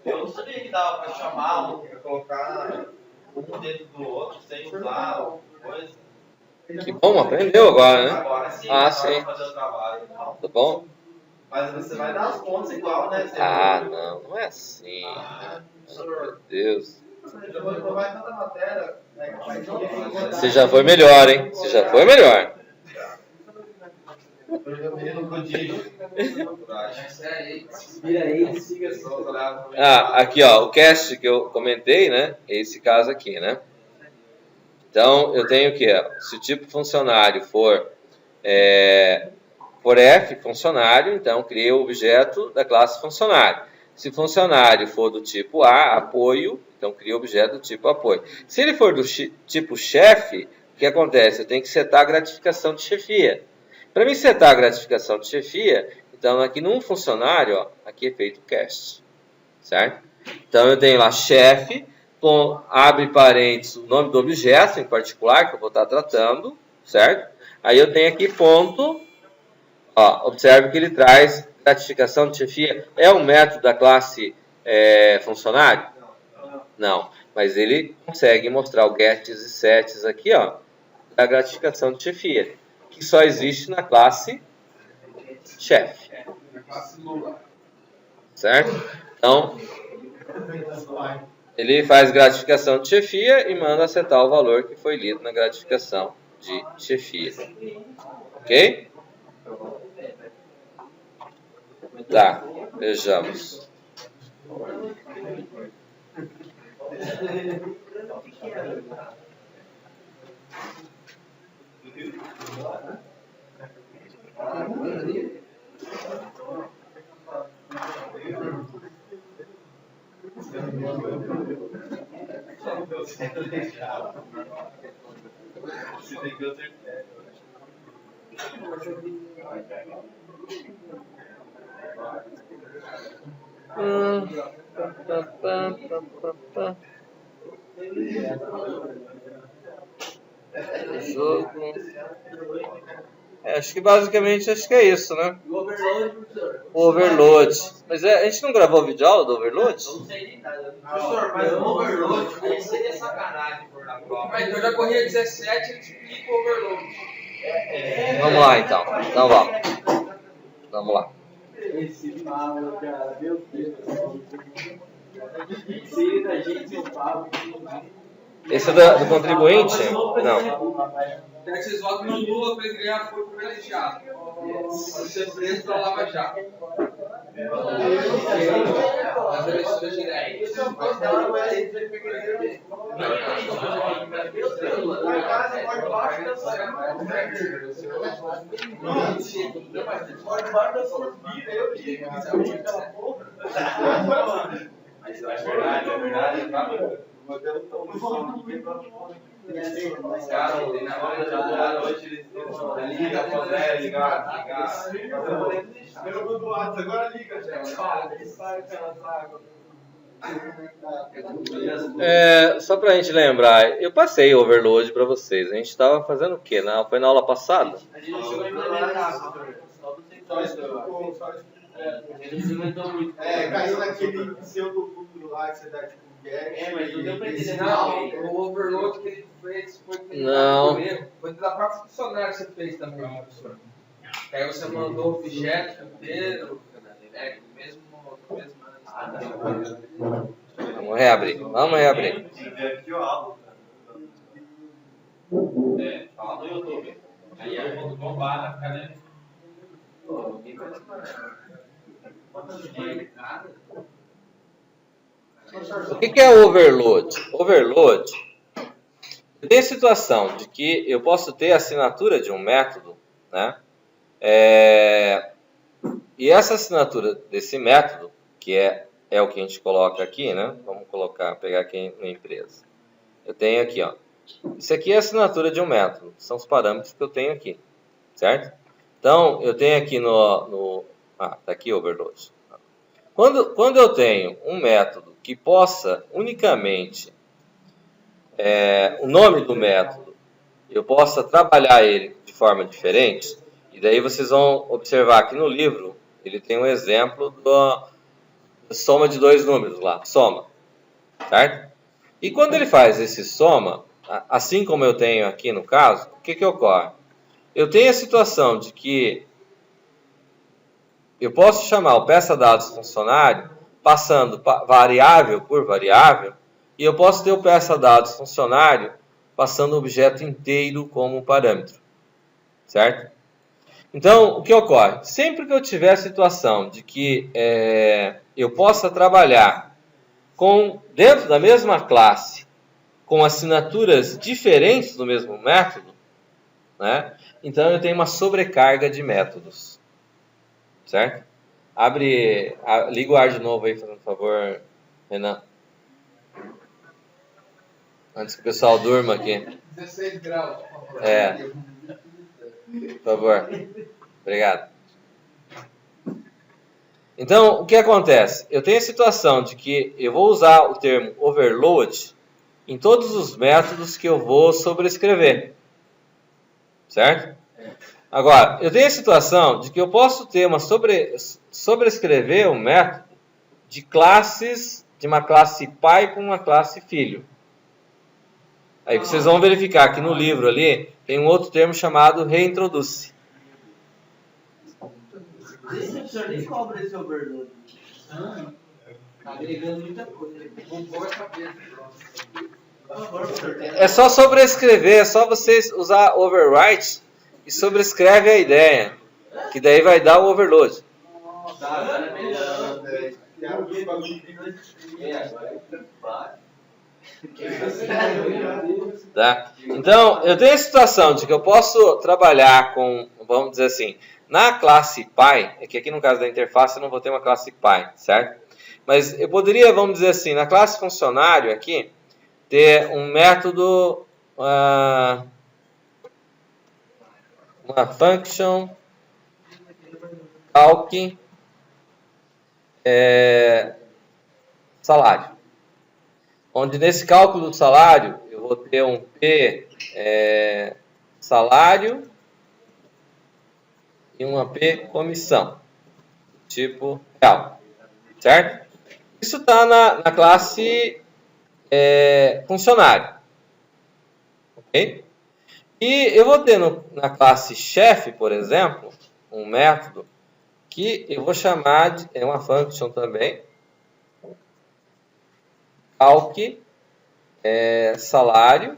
Eu não sabia que dava pra chamar, pra colocar um dentro do outro sem usar coisa. Que bom, aprendeu agora, né? Agora sim, Ah, na hora sim. de fazer o trabalho. Tá bom? Mas você vai dar as contas igual, né? Não é assim. Meu Professor, Deus. já vou vai tanta matéria. Você já foi melhor, hein? Você já foi melhor. Eu menino prodígio. Vira aí, siga assim. Aqui ó, o cast que eu comentei, né? É esse caso aqui, né? Então, eu tenho que, se o tipo funcionário for F, funcionário, então criei o objeto da classe funcionário. Se o funcionário for do tipo A, apoio, então crio o objeto do tipo apoio. Se ele for do tipo chefe, o que acontece? Eu tenho que setar a gratificação de chefia. Para mim setar a gratificação de chefia, então aqui num funcionário, ó, aqui é feito o cast, certo? Então eu tenho lá chefe, abre parênteses o nome do objeto em particular que eu vou estar tratando, certo? Aí eu tenho aqui ponto, ó, observe que ele traz gratificação de chefia. É um método da classe funcionário? Não, mas ele consegue mostrar o gets e sets aqui, ó, da gratificação de chefia, que só existe na classe chefe, certo? Então, ele faz gratificação de chefia e manda setar o valor que foi lido na gratificação de chefia. Ok? Tá, vejamos. Jogo. Acho que basicamente é isso, né? O overload, professor. O overload. Mas a gente não gravou vídeo aula do overload? Não sei nem nada. Professor, mas o overload aí seria sacanagem por na prova. Mas então já corria 17 e explica o overload. Vamos lá então. Então vamos. Vamos lá. Esse mal, cara, meu Deus. Seria da gente, eu falo. Esse é do contribuinte? Não. Quero que vocês votem no Lula para ele ganhar foro privilegiado. Pode ser preso para Lava Jato. Nas eleições diretas. Mas é verdade. Os caras, na hora da noite, eles ligam pra André, ligar. Eu vou do WhatsApp, agora liga, gente. Só pra gente lembrar, eu passei o overload pra vocês. A gente estava fazendo o quê? Foi na aula passada? A gente chegou a implementar. Caiu naquele pseudo lá que você dá tipo get. Mas não deu pra entender. Não, o overload que ele fez foi Não. foi da própria funcionária que você fez também, professor. Aí você mandou o objeto inteiro, mesmo. Vamos reabrir. Fala no YouTube. Aí é bombar, né? O que é overload? Overload, eu tenho a situação de que eu posso ter a assinatura de um método, né? E essa assinatura desse método, que é o que a gente coloca aqui, né? Vamos pegar aqui na empresa. Eu tenho aqui, ó. Isso aqui é a assinatura de um método. São os parâmetros que eu tenho aqui, certo? Então, eu tenho aqui tá aqui overload. Quando eu tenho um método que possa unicamente, o nome do método, eu possa trabalhar ele de forma diferente, e daí vocês vão observar aqui no livro, ele tem um exemplo da soma de dois números lá, soma, certo? E quando ele faz esse soma, assim como eu tenho aqui no caso, o que ocorre? Eu tenho a situação de que eu posso chamar o peça dados funcionário passando variável por variável, e eu posso ter o peça dados funcionário passando o objeto inteiro como parâmetro, certo? Então, o que ocorre? Sempre que eu tiver a situação de que eu possa trabalhar dentro da mesma classe, com assinaturas diferentes do mesmo método, né? Então eu tenho uma sobrecarga de métodos, certo? Liga o ar de novo aí, fazendo favor, Renan. Antes que o pessoal durma aqui. 16 graus. Por favor. Obrigado. Então, o que acontece? Eu tenho a situação de que eu vou usar o termo overload em todos os métodos que eu vou sobrescrever. Certo? Agora, eu tenho a situação de que eu posso ter sobrescrever um método de classes, de uma classe pai com uma classe filho. Aí vocês vão verificar que no livro ali tem um outro termo chamado reintroduce. O senhor nem cobra esse overload. Tá agregando muita coisa. É só sobrescrever, é só vocês usar overwrite e sobrescreve a ideia, que daí vai dar o overload. Tá, agora é melhor. Tá? Então, eu tenho a situação de que eu posso trabalhar com, vamos dizer assim, na classe pai, é que aqui no caso da interface eu não vou ter uma classe pai, certo? Mas eu poderia, vamos dizer assim, na classe funcionário aqui, ter um método, uma function calc salário. Onde nesse cálculo do salário eu vou ter um P salário e uma P comissão, tipo real, certo? Isso está na classe funcionário, ok? E eu vou ter na classe chefe, por exemplo, um método que eu vou chamar de, uma function também, calc salário,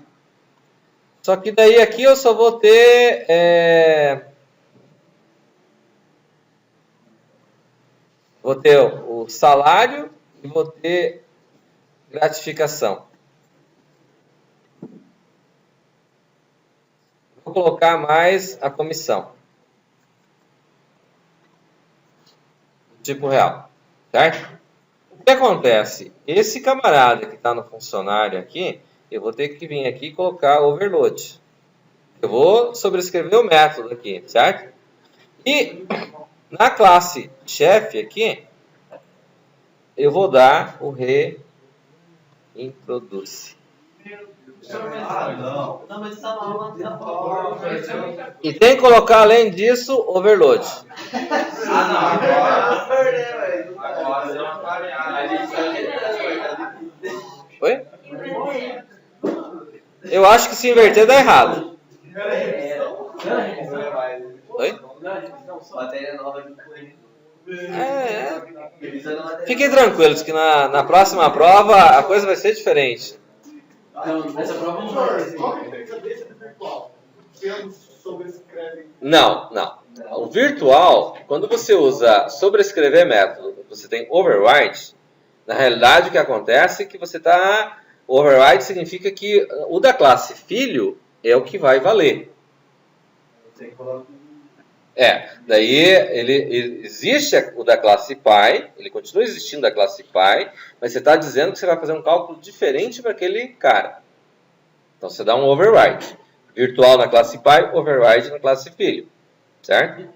só que daí aqui eu só vou ter o salário e vou ter gratificação. Vou colocar mais a comissão, tipo real, certo? O que acontece? Esse camarada que está no funcionário aqui, eu vou ter que vir aqui e colocar overload. Eu vou sobrescrever o método aqui, certo? E na classe chefe aqui, eu vou dar o reintroduce. Não, mas essa aula não tá. E tem que colocar, além disso, overload. Agora deu uma variada. Oi? Eu acho que se inverter dá errado. Oi? Matéria nova de corrida. Fiquem tranquilos que na próxima prova a coisa vai ser diferente. Não, essa prova não vai ser. Qual que é a diferença do virtual? Você sobrescreve. Não. O virtual, quando você usa sobrescrever método, você tem override, Na realidade, o que acontece é que você está... O override significa que o da classe filho é o que vai valer. Você coloca... Daí existe o da classe pai, ele continua existindo da classe pai, mas você está dizendo que você vai fazer um cálculo diferente para aquele cara. Então você dá um override. Virtual na classe pai, override na classe filho. Certo?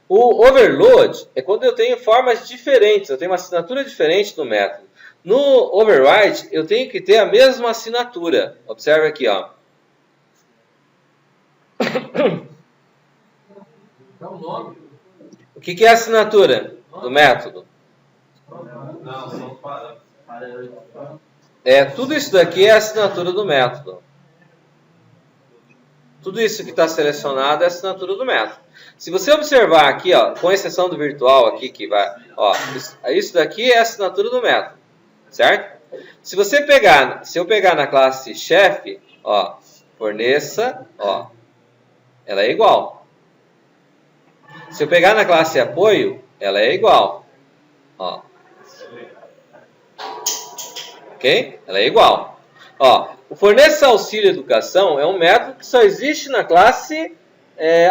O overload é quando eu tenho formas diferentes, eu tenho uma assinatura diferente do método. No override, eu tenho que ter a mesma assinatura. Observe aqui, ó. Dá um nome. O que é a assinatura do método? Não, são parâmetros. Tudo isso daqui é a assinatura do método. Tudo isso que está selecionado é a assinatura do método. Se você observar aqui, ó, com exceção do virtual aqui, que vai, ó, isso daqui é a assinatura do método, certo? Se eu pegar na classe chefe, ó, forneça, ó, ela é igual. Se eu pegar na classe apoio, ela é igual, ó. Ok? Ela é igual. Ó, o forneça auxílio educação é um método que só existe na classe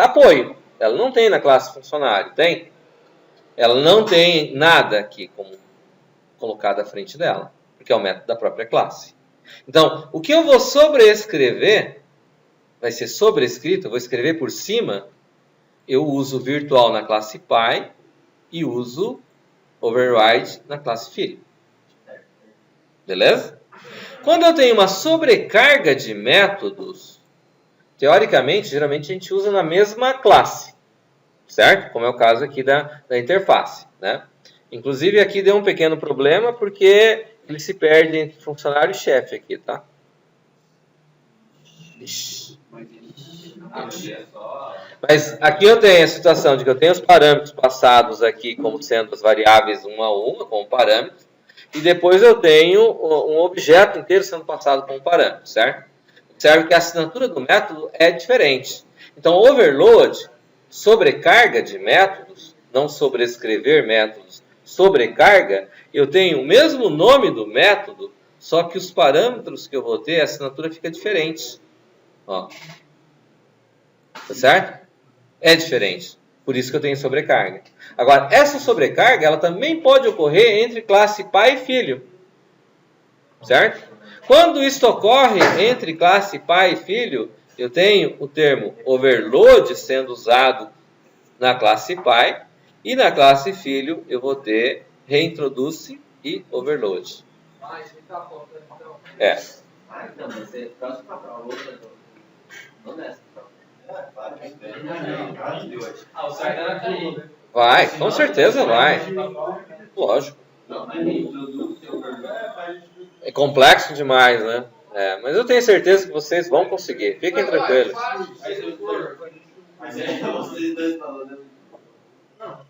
apoio. Ela não tem na classe funcionário, tem? Ela não tem nada aqui como colocado à frente dela, porque é o método da própria classe. Então, o que eu vou sobrescrever, vai ser sobrescrito, eu vou escrever por cima, eu uso virtual na classe pai e uso override na classe filho. Beleza? Quando eu tenho uma sobrecarga de métodos, teoricamente, geralmente a gente usa na mesma classe, certo? Como é o caso aqui da interface, né? Inclusive aqui deu um pequeno problema porque ele se perde entre funcionário e chefe aqui, tá? Mas aqui eu tenho a situação de que eu tenho os parâmetros passados aqui como sendo as variáveis uma a uma, como parâmetros, e depois eu tenho um objeto inteiro sendo passado como parâmetro, certo? Observe que a assinatura do método é diferente. Então, overload, sobrecarga de métodos, não sobrescrever métodos, sobrecarga, eu tenho o mesmo nome do método, só que os parâmetros que eu vou ter, a assinatura fica diferente. Ó. Tá certo? É diferente. Por isso que eu tenho sobrecarga. Agora, essa sobrecarga, ela também pode ocorrer entre classe pai e filho. Certo? Quando isso ocorre entre classe pai e filho, eu tenho o termo overload sendo usado na classe pai, e na classe filho eu vou ter reintroduce e overload. Isso tá faltando então. Então, mas você próximo para a outra, não nessa, então. O Sardana caiu. Vai, com certeza vai. Lógico. É complexo demais, né? Mas eu tenho certeza que vocês vão conseguir. Fiquem tranquilos. Mas vocês dois falando. Não.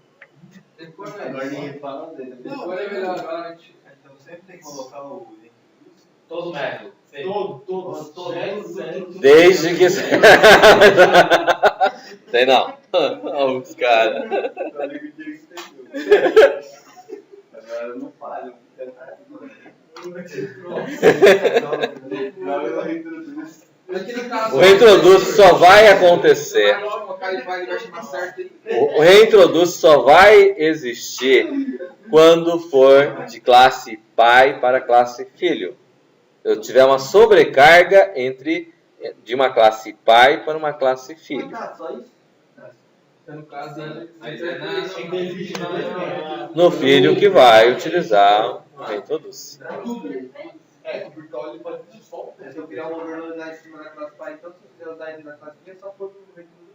Depois Agora ninguém fala dele. Depois é melhor agora a gente. Então sempre tem que colocar o link. Todo método. Todos. Desde que... Sei não. Olha os caras. Agora não falha. O reintroduce só vai acontecer. O reintroduce só vai existir quando for de classe pai para classe filho. Eu tiver uma sobrecarga de uma classe pai para uma classe filho. Só isso? No caso, No filho que vai utilizar o reintroduce. o virtual ele pode ser só. Se eu criar um overload lá em cima da classe pai, então se eu quiser usar ele na classe B, é só pôr o reintroduce.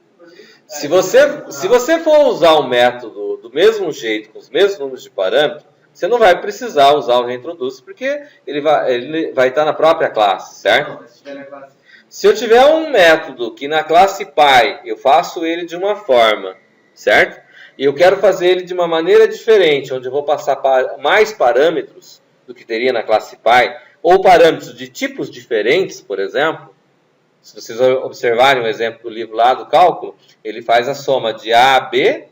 Se você for usar o método do mesmo jeito, com os mesmos números de parâmetros, você não vai precisar usar o reintroduce, porque ele vai estar na própria classe, certo? Não, se tiver na classe Se eu tiver um método que na classe pai eu faço ele de uma forma, certo? E eu quero fazer ele de uma maneira diferente, onde eu vou passar mais parâmetros do que teria na classe pai, ou parâmetros de tipos diferentes, por exemplo. Se vocês observarem o exemplo do livro lá do cálculo, ele faz a soma de A a B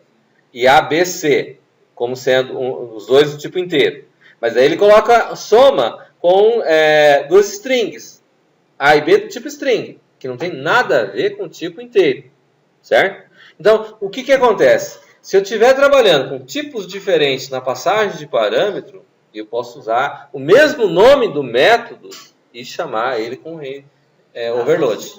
e A, B, C, como sendo os dois do tipo inteiro. Mas aí ele coloca soma com duas strings, A e B do tipo string, que não tem nada a ver com o tipo inteiro, certo? Então, o que acontece? Se eu estiver trabalhando com tipos diferentes na passagem de parâmetro, eu posso usar o mesmo nome do método e chamar ele com overload.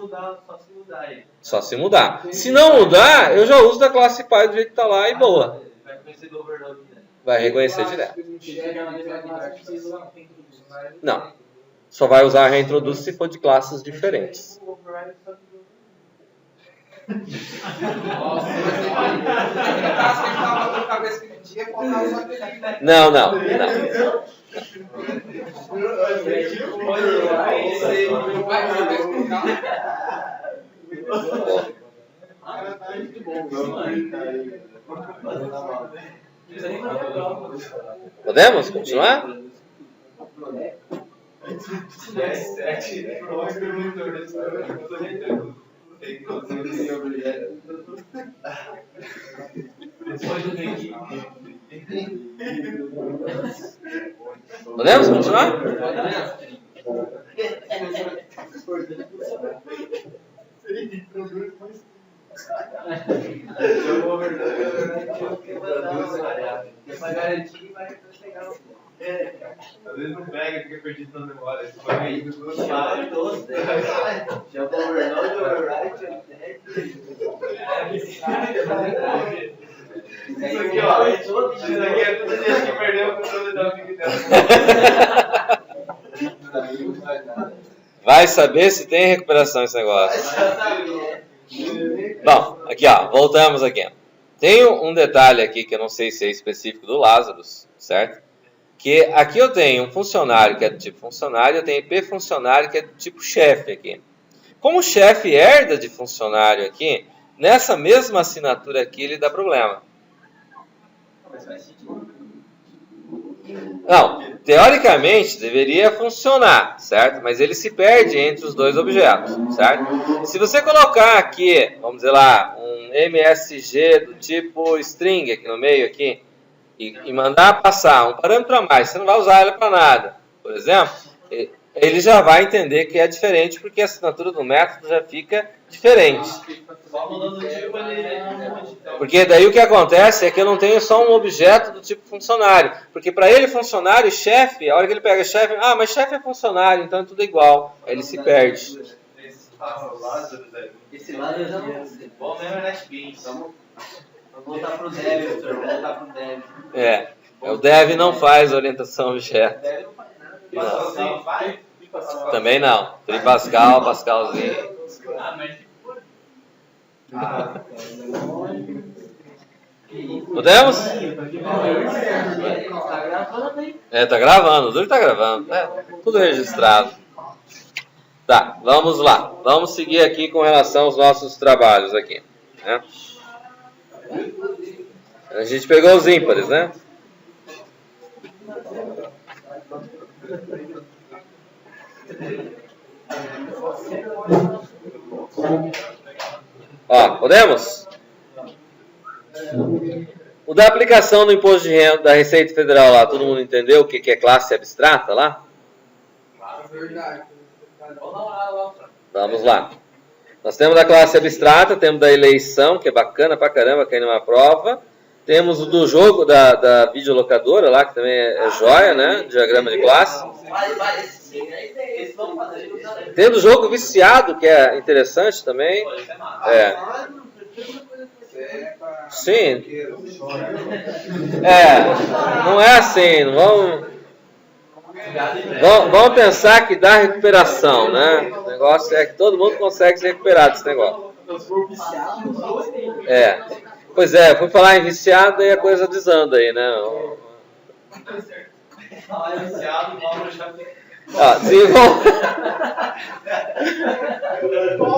Só se mudar. Se não mudar, eu já uso da classe Py do jeito que está lá e boa. Vai reconhecer do overload, né? Vai reconhecer direto. Não. Só vai usar a reintroduz se for de classes diferentes. Não. Podemos continuar? Podemos continuar? Pra garantir, vai pegar o. Às vezes não pega, fica perdido na memória. Você vai indo do outro Já lado. todos, né? Já o overload, overwrite, Isso aqui, ó. Isso aqui é tudo gente que perdeu o controle da Big Data. Vai saber se tem recuperação esse negócio. Bom, aqui ó, voltamos aqui. Tem um detalhe aqui que eu não sei se é específico do Lazarus, certo? Que aqui eu tenho um funcionário que é do tipo funcionário, eu tenho IP funcionário que é do tipo chefe aqui. Como o chefe herda de funcionário aqui, nessa mesma assinatura aqui ele dá problema. Não, teoricamente deveria funcionar, certo? Mas ele se perde entre os dois objetos, certo? Se você colocar aqui, vamos dizer lá, um MSG do tipo string aqui no meio aqui, e mandar passar um parâmetro a mais, você não vai usar ele para nada, por exemplo, ele já vai entender que é diferente, porque a assinatura do método já fica diferente. Só mudando o tipo, ele... Porque daí o que acontece é que eu não tenho só um objeto do tipo funcionário. Porque para ele funcionário, chefe, a hora que ele pega chefe, mas chefe é funcionário, então é tudo igual. Aí ele se perde. Esse Lazarus aí. Esse lado eu já não sei. Bom mesmo é NetBeans. Vamos voltar pro dev, doutor. Vamos voltar pro dev. O dev não faz orientação a objeto. Dev não faz nada. Pascalzinho faz? Também não. Tripascal, Pascalzinho. Podemos? Tá gravando, hein? Tá gravando, o Duro tá gravando. Tudo registrado. Tá, vamos lá. Vamos seguir aqui com relação aos nossos trabalhos aqui, né? A gente pegou os ímpares, né? Ó, podemos? O da aplicação do imposto de renda da Receita Federal lá, todo mundo entendeu o que é classe abstrata lá? Verdade. Vamos lá. Nós temos da classe abstrata, temos da eleição, que é bacana pra caramba, cair numa prova. Temos o do jogo da videolocadora lá, que também é joia, né? Diagrama de classe. Tem do jogo viciado, que é interessante também. Sim. Não é assim, não vamos pensar que dá recuperação, né? O negócio é que todo mundo consegue se recuperar desse negócio. Pois é, fui falar em viciado e a coisa desanda aí, né?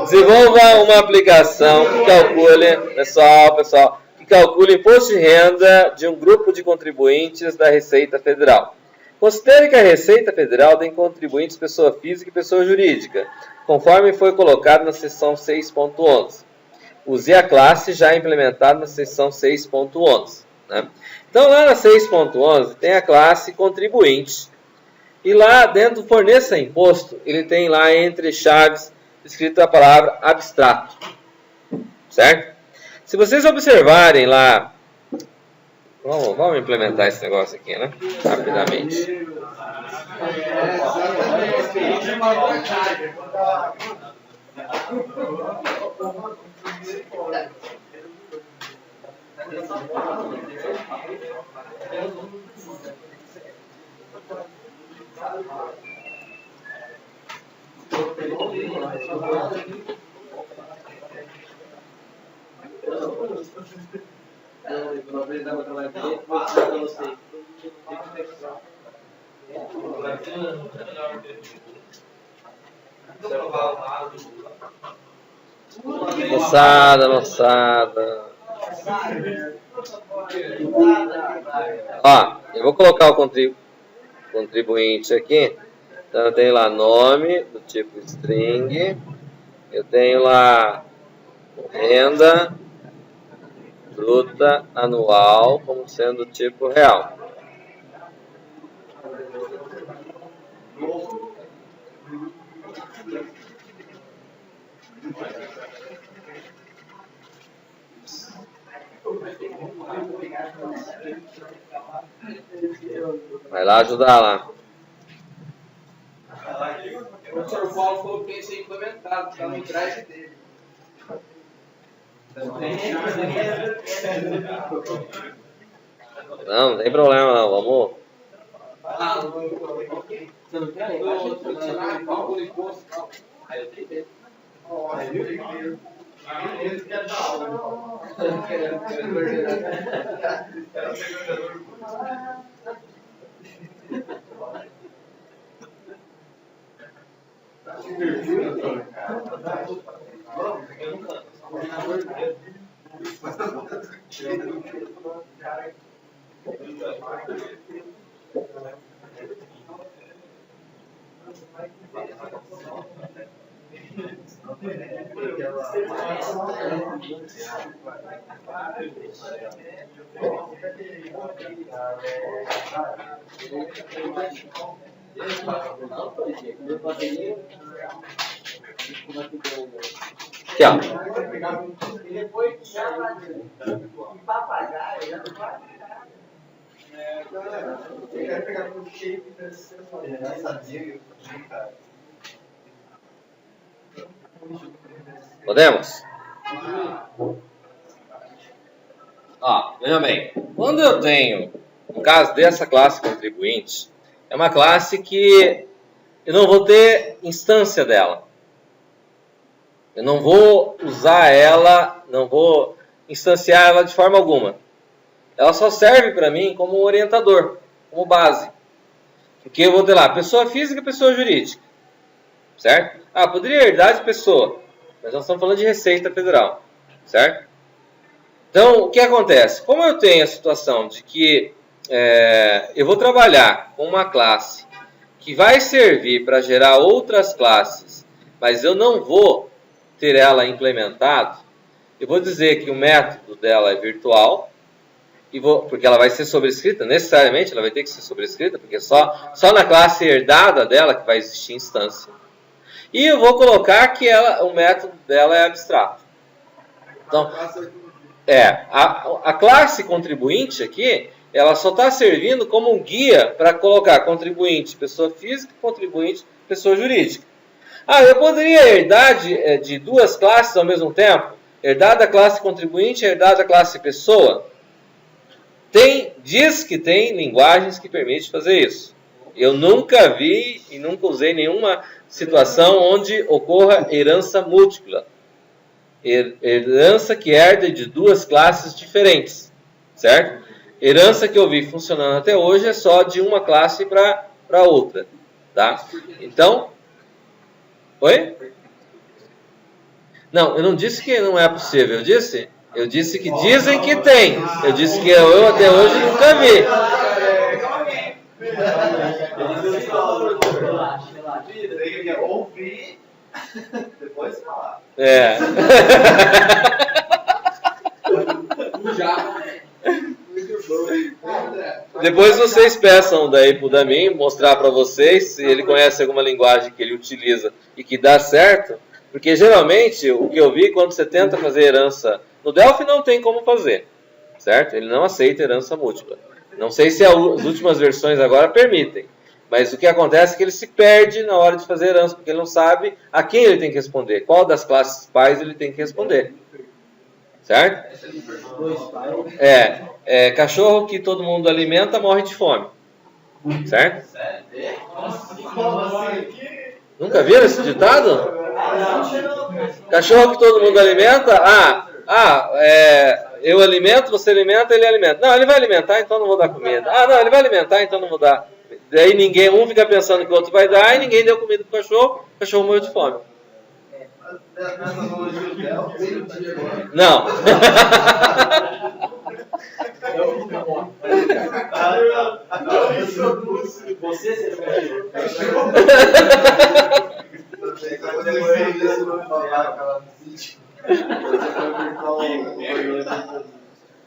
Desenvolva uma aplicação que calcule, pessoal, que calcule imposto de renda de um grupo de contribuintes da Receita Federal. Considere que a Receita Federal tem contribuintes pessoa física e pessoa jurídica, conforme foi colocado na seção 6.11. Use a classe já implementada na seção 6.11. né? Então lá na 6.11 tem a classe contribuinte. E lá dentro do forneça imposto, ele tem lá entre chaves escrita a palavra abstrato. Certo? Se vocês observarem lá, vamos implementar esse negócio aqui, né? Rapidamente. Moçada. Ó, eu vou colocar o contribuinte aqui. Então eu tenho lá nome do tipo string. Eu tenho lá renda bruta anual como sendo tipo real. Vai lá ajudar lá. O professor Paulo falou que isso é implementado, está no drive dele. Não tem problema não, vamos. Você não quer? O imposto e tal. Aí eu tenho. Eles querem dar aula. Aqui, ó. Podemos? Ó, veja bem. Quando eu tenho, no caso dessa classe contribuinte, é uma classe que eu não vou ter instância dela. Eu não vou usar ela, não vou instanciar ela de forma alguma. Ela só serve para mim como orientador, como base. Porque eu vou ter lá pessoa física e pessoa jurídica. Certo? Ah, poderia herdar de pessoa. Mas nós estamos falando de Receita Federal. Certo? Então, o que acontece? Como eu tenho a situação de que eu vou trabalhar com uma classe que vai servir para gerar outras classes, mas eu não vou ter ela implementada, eu vou dizer que o método dela é virtual, porque ela vai ser sobrescrita, necessariamente ela vai ter que ser sobrescrita, porque só na classe herdada dela que vai existir instância. E eu vou colocar que o método dela é abstrato. Então, a classe contribuinte aqui, ela só está servindo como um guia para colocar contribuinte pessoa física e contribuinte pessoa jurídica. Ah, eu poderia herdar de duas classes ao mesmo tempo? Herdar da classe contribuinte e herdar da classe pessoa? Diz que tem linguagens que permitem fazer isso. Eu nunca vi e nunca usei nenhuma situação onde ocorra herança múltipla. Herança que herda de duas classes diferentes. Certo? Herança que eu vi funcionando até hoje é só de uma classe para outra. Tá? Então... Oi? Não, eu não disse que não é possível. Eu disse que dizem que tem. Eu disse que eu até hoje nunca vi. Ouvir, depois falar. Depois vocês peçam daí pro Damin mostrar para vocês se ele conhece alguma linguagem que ele utiliza e que dá certo. Porque geralmente o que eu vi quando você tenta fazer herança no Delphi não tem como fazer, certo? Ele não aceita herança múltipla. Não sei se as últimas versões agora permitem, mas o que acontece é que ele se perde na hora de fazer herança, porque ele não sabe a quem ele tem que responder, qual das classes pais ele tem que responder, certo? Cachorro que todo mundo alimenta morre de fome, certo? Nunca viram esse ditado? Cachorro que todo mundo alimenta, eu alimento, você alimenta, ele alimenta. Não, ele vai alimentar, então não vou dar comida. Não, ele vai alimentar, então não vou dar. Daí um fica pensando que o outro vai dar e ninguém deu comida pro cachorro, o cachorro morreu de fome. Não.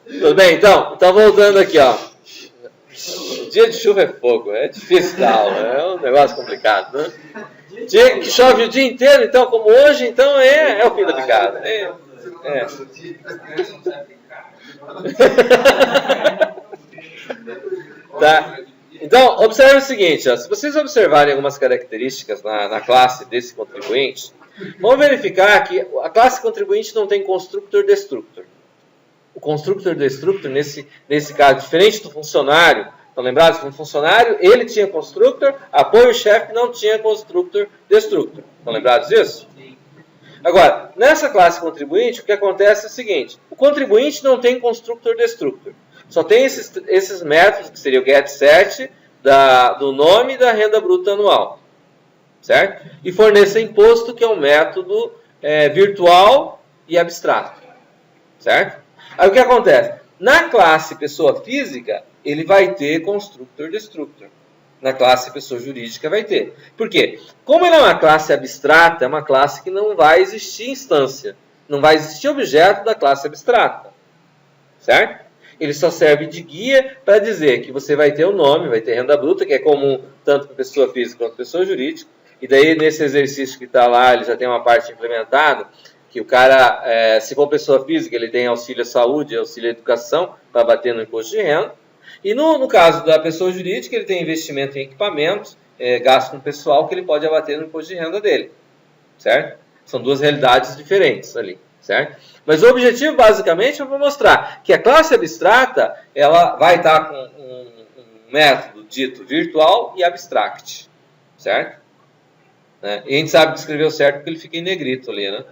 Tudo bem, então voltando aqui, ó. Dia de chuva é fogo, é difícil dar aula, é um negócio complicado, né? Dia que chove o dia inteiro, então, como hoje, então é o fim da picada. Tá. Então, observe o seguinte, ó, se vocês observarem algumas características na classe desse contribuinte, vamos verificar que a classe contribuinte não tem constructor-destructor. O constructor-destructor, nesse caso, diferente do funcionário, estão lembrados que no funcionário ele tinha constructor, apoio-chefe não tinha constructor-destructor. Estão lembrados disso? Agora, nessa classe contribuinte, o que acontece é o seguinte, o contribuinte não tem constructor-destructor. Só tem esses métodos, que seria o getSet, do nome e da renda bruta anual. Certo? E fornecer imposto, que é um método virtual e abstrato. Certo? Aí o que acontece? Na classe pessoa física, ele vai ter constructor-destructor. Na classe pessoa jurídica vai ter. Por quê? Como ele é uma classe abstrata, é uma classe que não vai existir instância. Não vai existir objeto da classe abstrata. Certo? Ele só serve de guia para dizer que você vai ter o nome, vai ter renda bruta, que é comum tanto para pessoa física quanto para pessoa jurídica. E daí, nesse exercício que está lá, ele já tem uma parte implementada, que o cara, se for pessoa física, ele tem auxílio à saúde, auxílio à educação, para bater no imposto de renda. E no caso da pessoa jurídica, ele tem investimento em equipamentos, gasto com pessoal, que ele pode abater no imposto de renda dele. Certo? São duas realidades diferentes ali. Certo? Mas o objetivo, basicamente, é para mostrar que a classe abstrata ela vai estar com um método dito virtual e abstract. Certo? E a gente sabe que escreveu certo porque ele fica em negrito ali, né?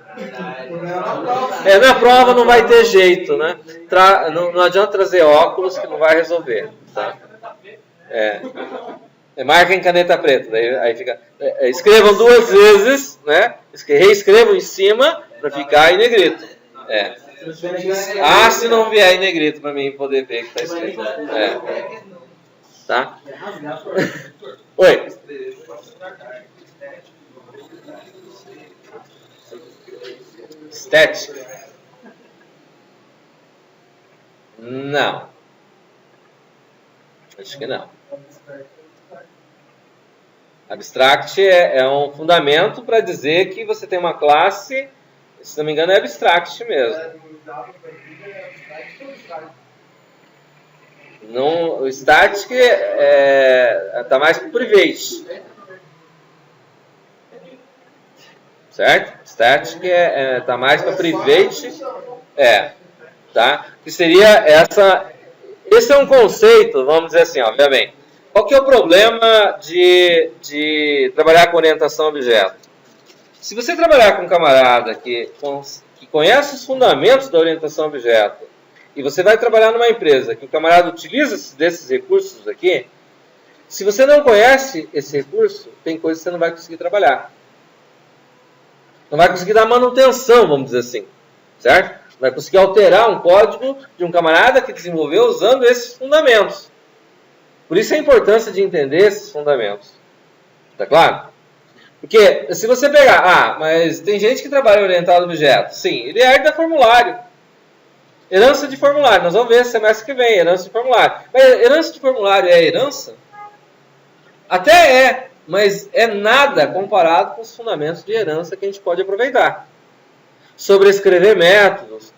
Na prova não vai ter jeito, né? Não adianta trazer óculos que não vai resolver. Tá? Marca em caneta preta. Daí, aí fica, escrevam 2 vezes, né? Reescrevam em cima para ficar em negrito. Se não vier em negrito para mim poder ver o que está escrito. Tá? Oi. Static? Não. Acho que não. Abstract é um fundamento para dizer que você tem uma classe, se não me engano é abstract mesmo. O static está mais para o private. Certo? Static está mais para private. Tá? Que seria essa... Esse é um conceito, vamos dizer assim, obviamente. Qual que é o problema de trabalhar com orientação a objeto? Se você trabalhar com um camarada que conhece os fundamentos da orientação a objeto, e você vai trabalhar numa empresa que o camarada utiliza desses recursos aqui, se você não conhece esse recurso, tem coisa que você não vai conseguir trabalhar. Não vai conseguir dar manutenção, vamos dizer assim. Certo? Não vai conseguir alterar um código de um camarada que desenvolveu usando esses fundamentos. Por isso a importância de entender esses fundamentos. Tá claro? Porque se você pegar, mas tem gente que trabalha orientado a objeto. Sim, ele herda formulário. Herança de formulário. Nós vamos ver semestre que vem, herança de formulário. Mas herança de formulário é herança? Até é, mas é nada comparado com os fundamentos de herança que a gente pode aproveitar. Sobrescrever métodos,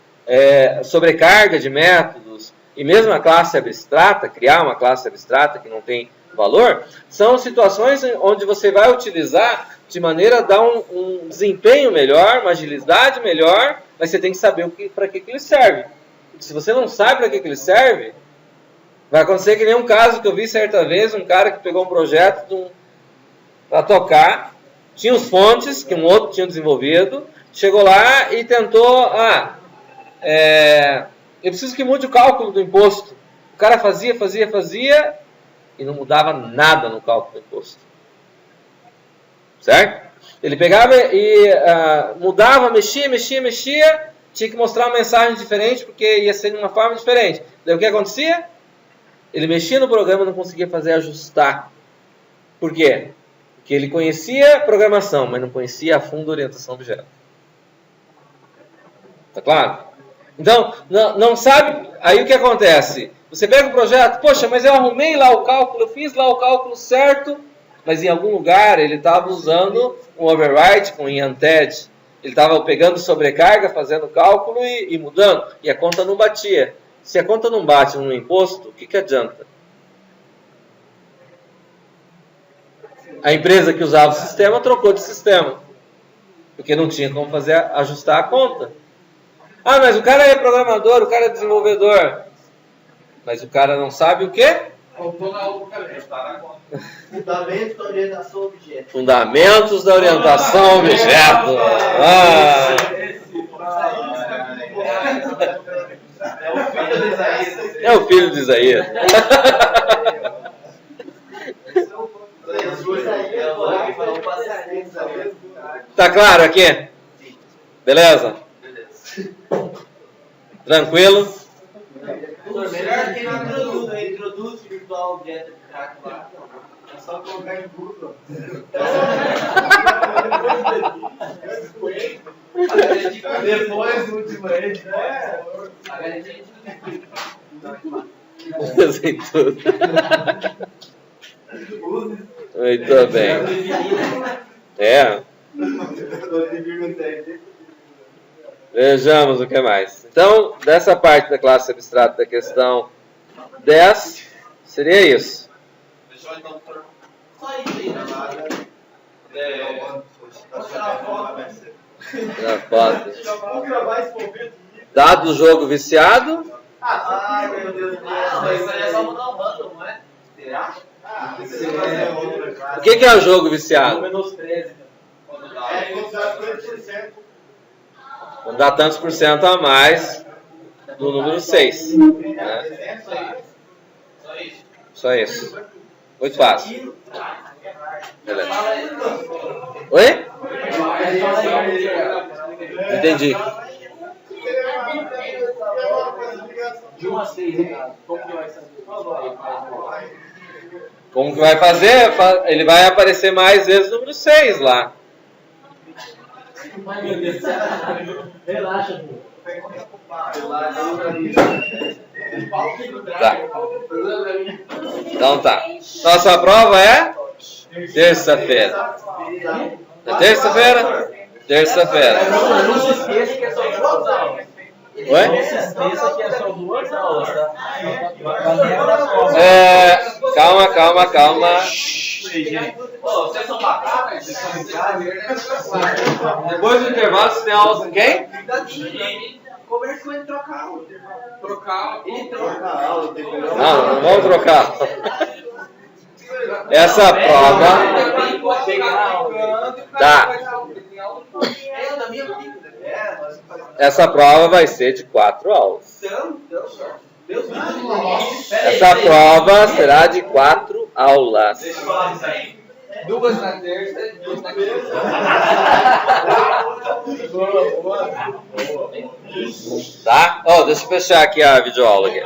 sobrecarga de métodos, e mesmo a classe abstrata, criar uma classe abstrata que não tem valor, são situações onde você vai utilizar de maneira a dar um desempenho melhor, uma agilidade melhor, mas você tem que saber para que ele serve. Se você não sabe para que ele serve, vai acontecer que nem um caso que eu vi certa vez, um cara que pegou um projeto para tocar, tinha os fontes que um outro tinha desenvolvido, chegou lá e tentou, eu preciso que mude o cálculo do imposto. O cara fazia e não mudava nada no cálculo do imposto. Certo? Ele pegava e mudava, mexia, tinha que mostrar uma mensagem diferente porque ia ser de uma forma diferente. Daí o que acontecia? Ele mexia no programa e não conseguia fazer ajustar. Por quê? Porque ele conhecia a programação, mas não conhecia a fundo a orientação objeto. Tá claro? Então, não sabe... Aí o que acontece? Você pega o projeto, poxa, mas eu arrumei lá o cálculo, eu fiz lá o cálculo certo, mas em algum lugar ele estava usando um override com unted. Ele estava pegando sobrecarga, fazendo cálculo e mudando, e a conta não batia. Se a conta não bate no imposto, o que adianta? A empresa que usava o sistema trocou de sistema, porque não tinha como ajustar a conta. Ah, mas o cara é programador, o cara é desenvolvedor. Mas o cara não sabe o quê? Fundamentos da orientação objeto. Fundamentos da orientação objeto. É o filho de Isaías. Tá claro aqui? Beleza? Tranquilo? Melhor que não introduz o virtual objeto abstrato lá. É só colocar em Google. Depois do último eixo. Usem tudo. Muito bem. Vejamos o que mais. Então, dessa parte da classe abstrata da questão 10, seria isso. Deixa eu então só isso aí, né? Vou tirar a foto. Dado o jogo viciado. Ai, meu Deus. Mas isso aí é só mudar o random, não é? Será? O que é o jogo viciado? Menos 13. É, quando dá 20%. Não dá tantos por cento a mais do número 6. Né? Só isso. Muito fácil. Beleza. Oi? Entendi. De 1 a 6, como que vai saber? Como que vai fazer? Ele vai aparecer mais vezes o número 6 lá. Ai, meu Deus. Relaxa, pô. Tá. Então tá. Nossa prova é terça-feira. É terça-feira? Terça-feira. Não se esqueça que é só 2 aulas. Oi? Não se esqueça que é só 2 aulas, tá? Calma. Pô, vocês são bacanas? Depois do intervalo, você tem aula com quem? Conversa com ele, trocar aula. Não vamos trocar. Essa prova. Tá. Essa prova vai ser de 4 aulas. Essa prova será de 4 aulas. Duas na terça e 2 na quinta. Tá? Deixa eu fechar aqui a videoaula aqui.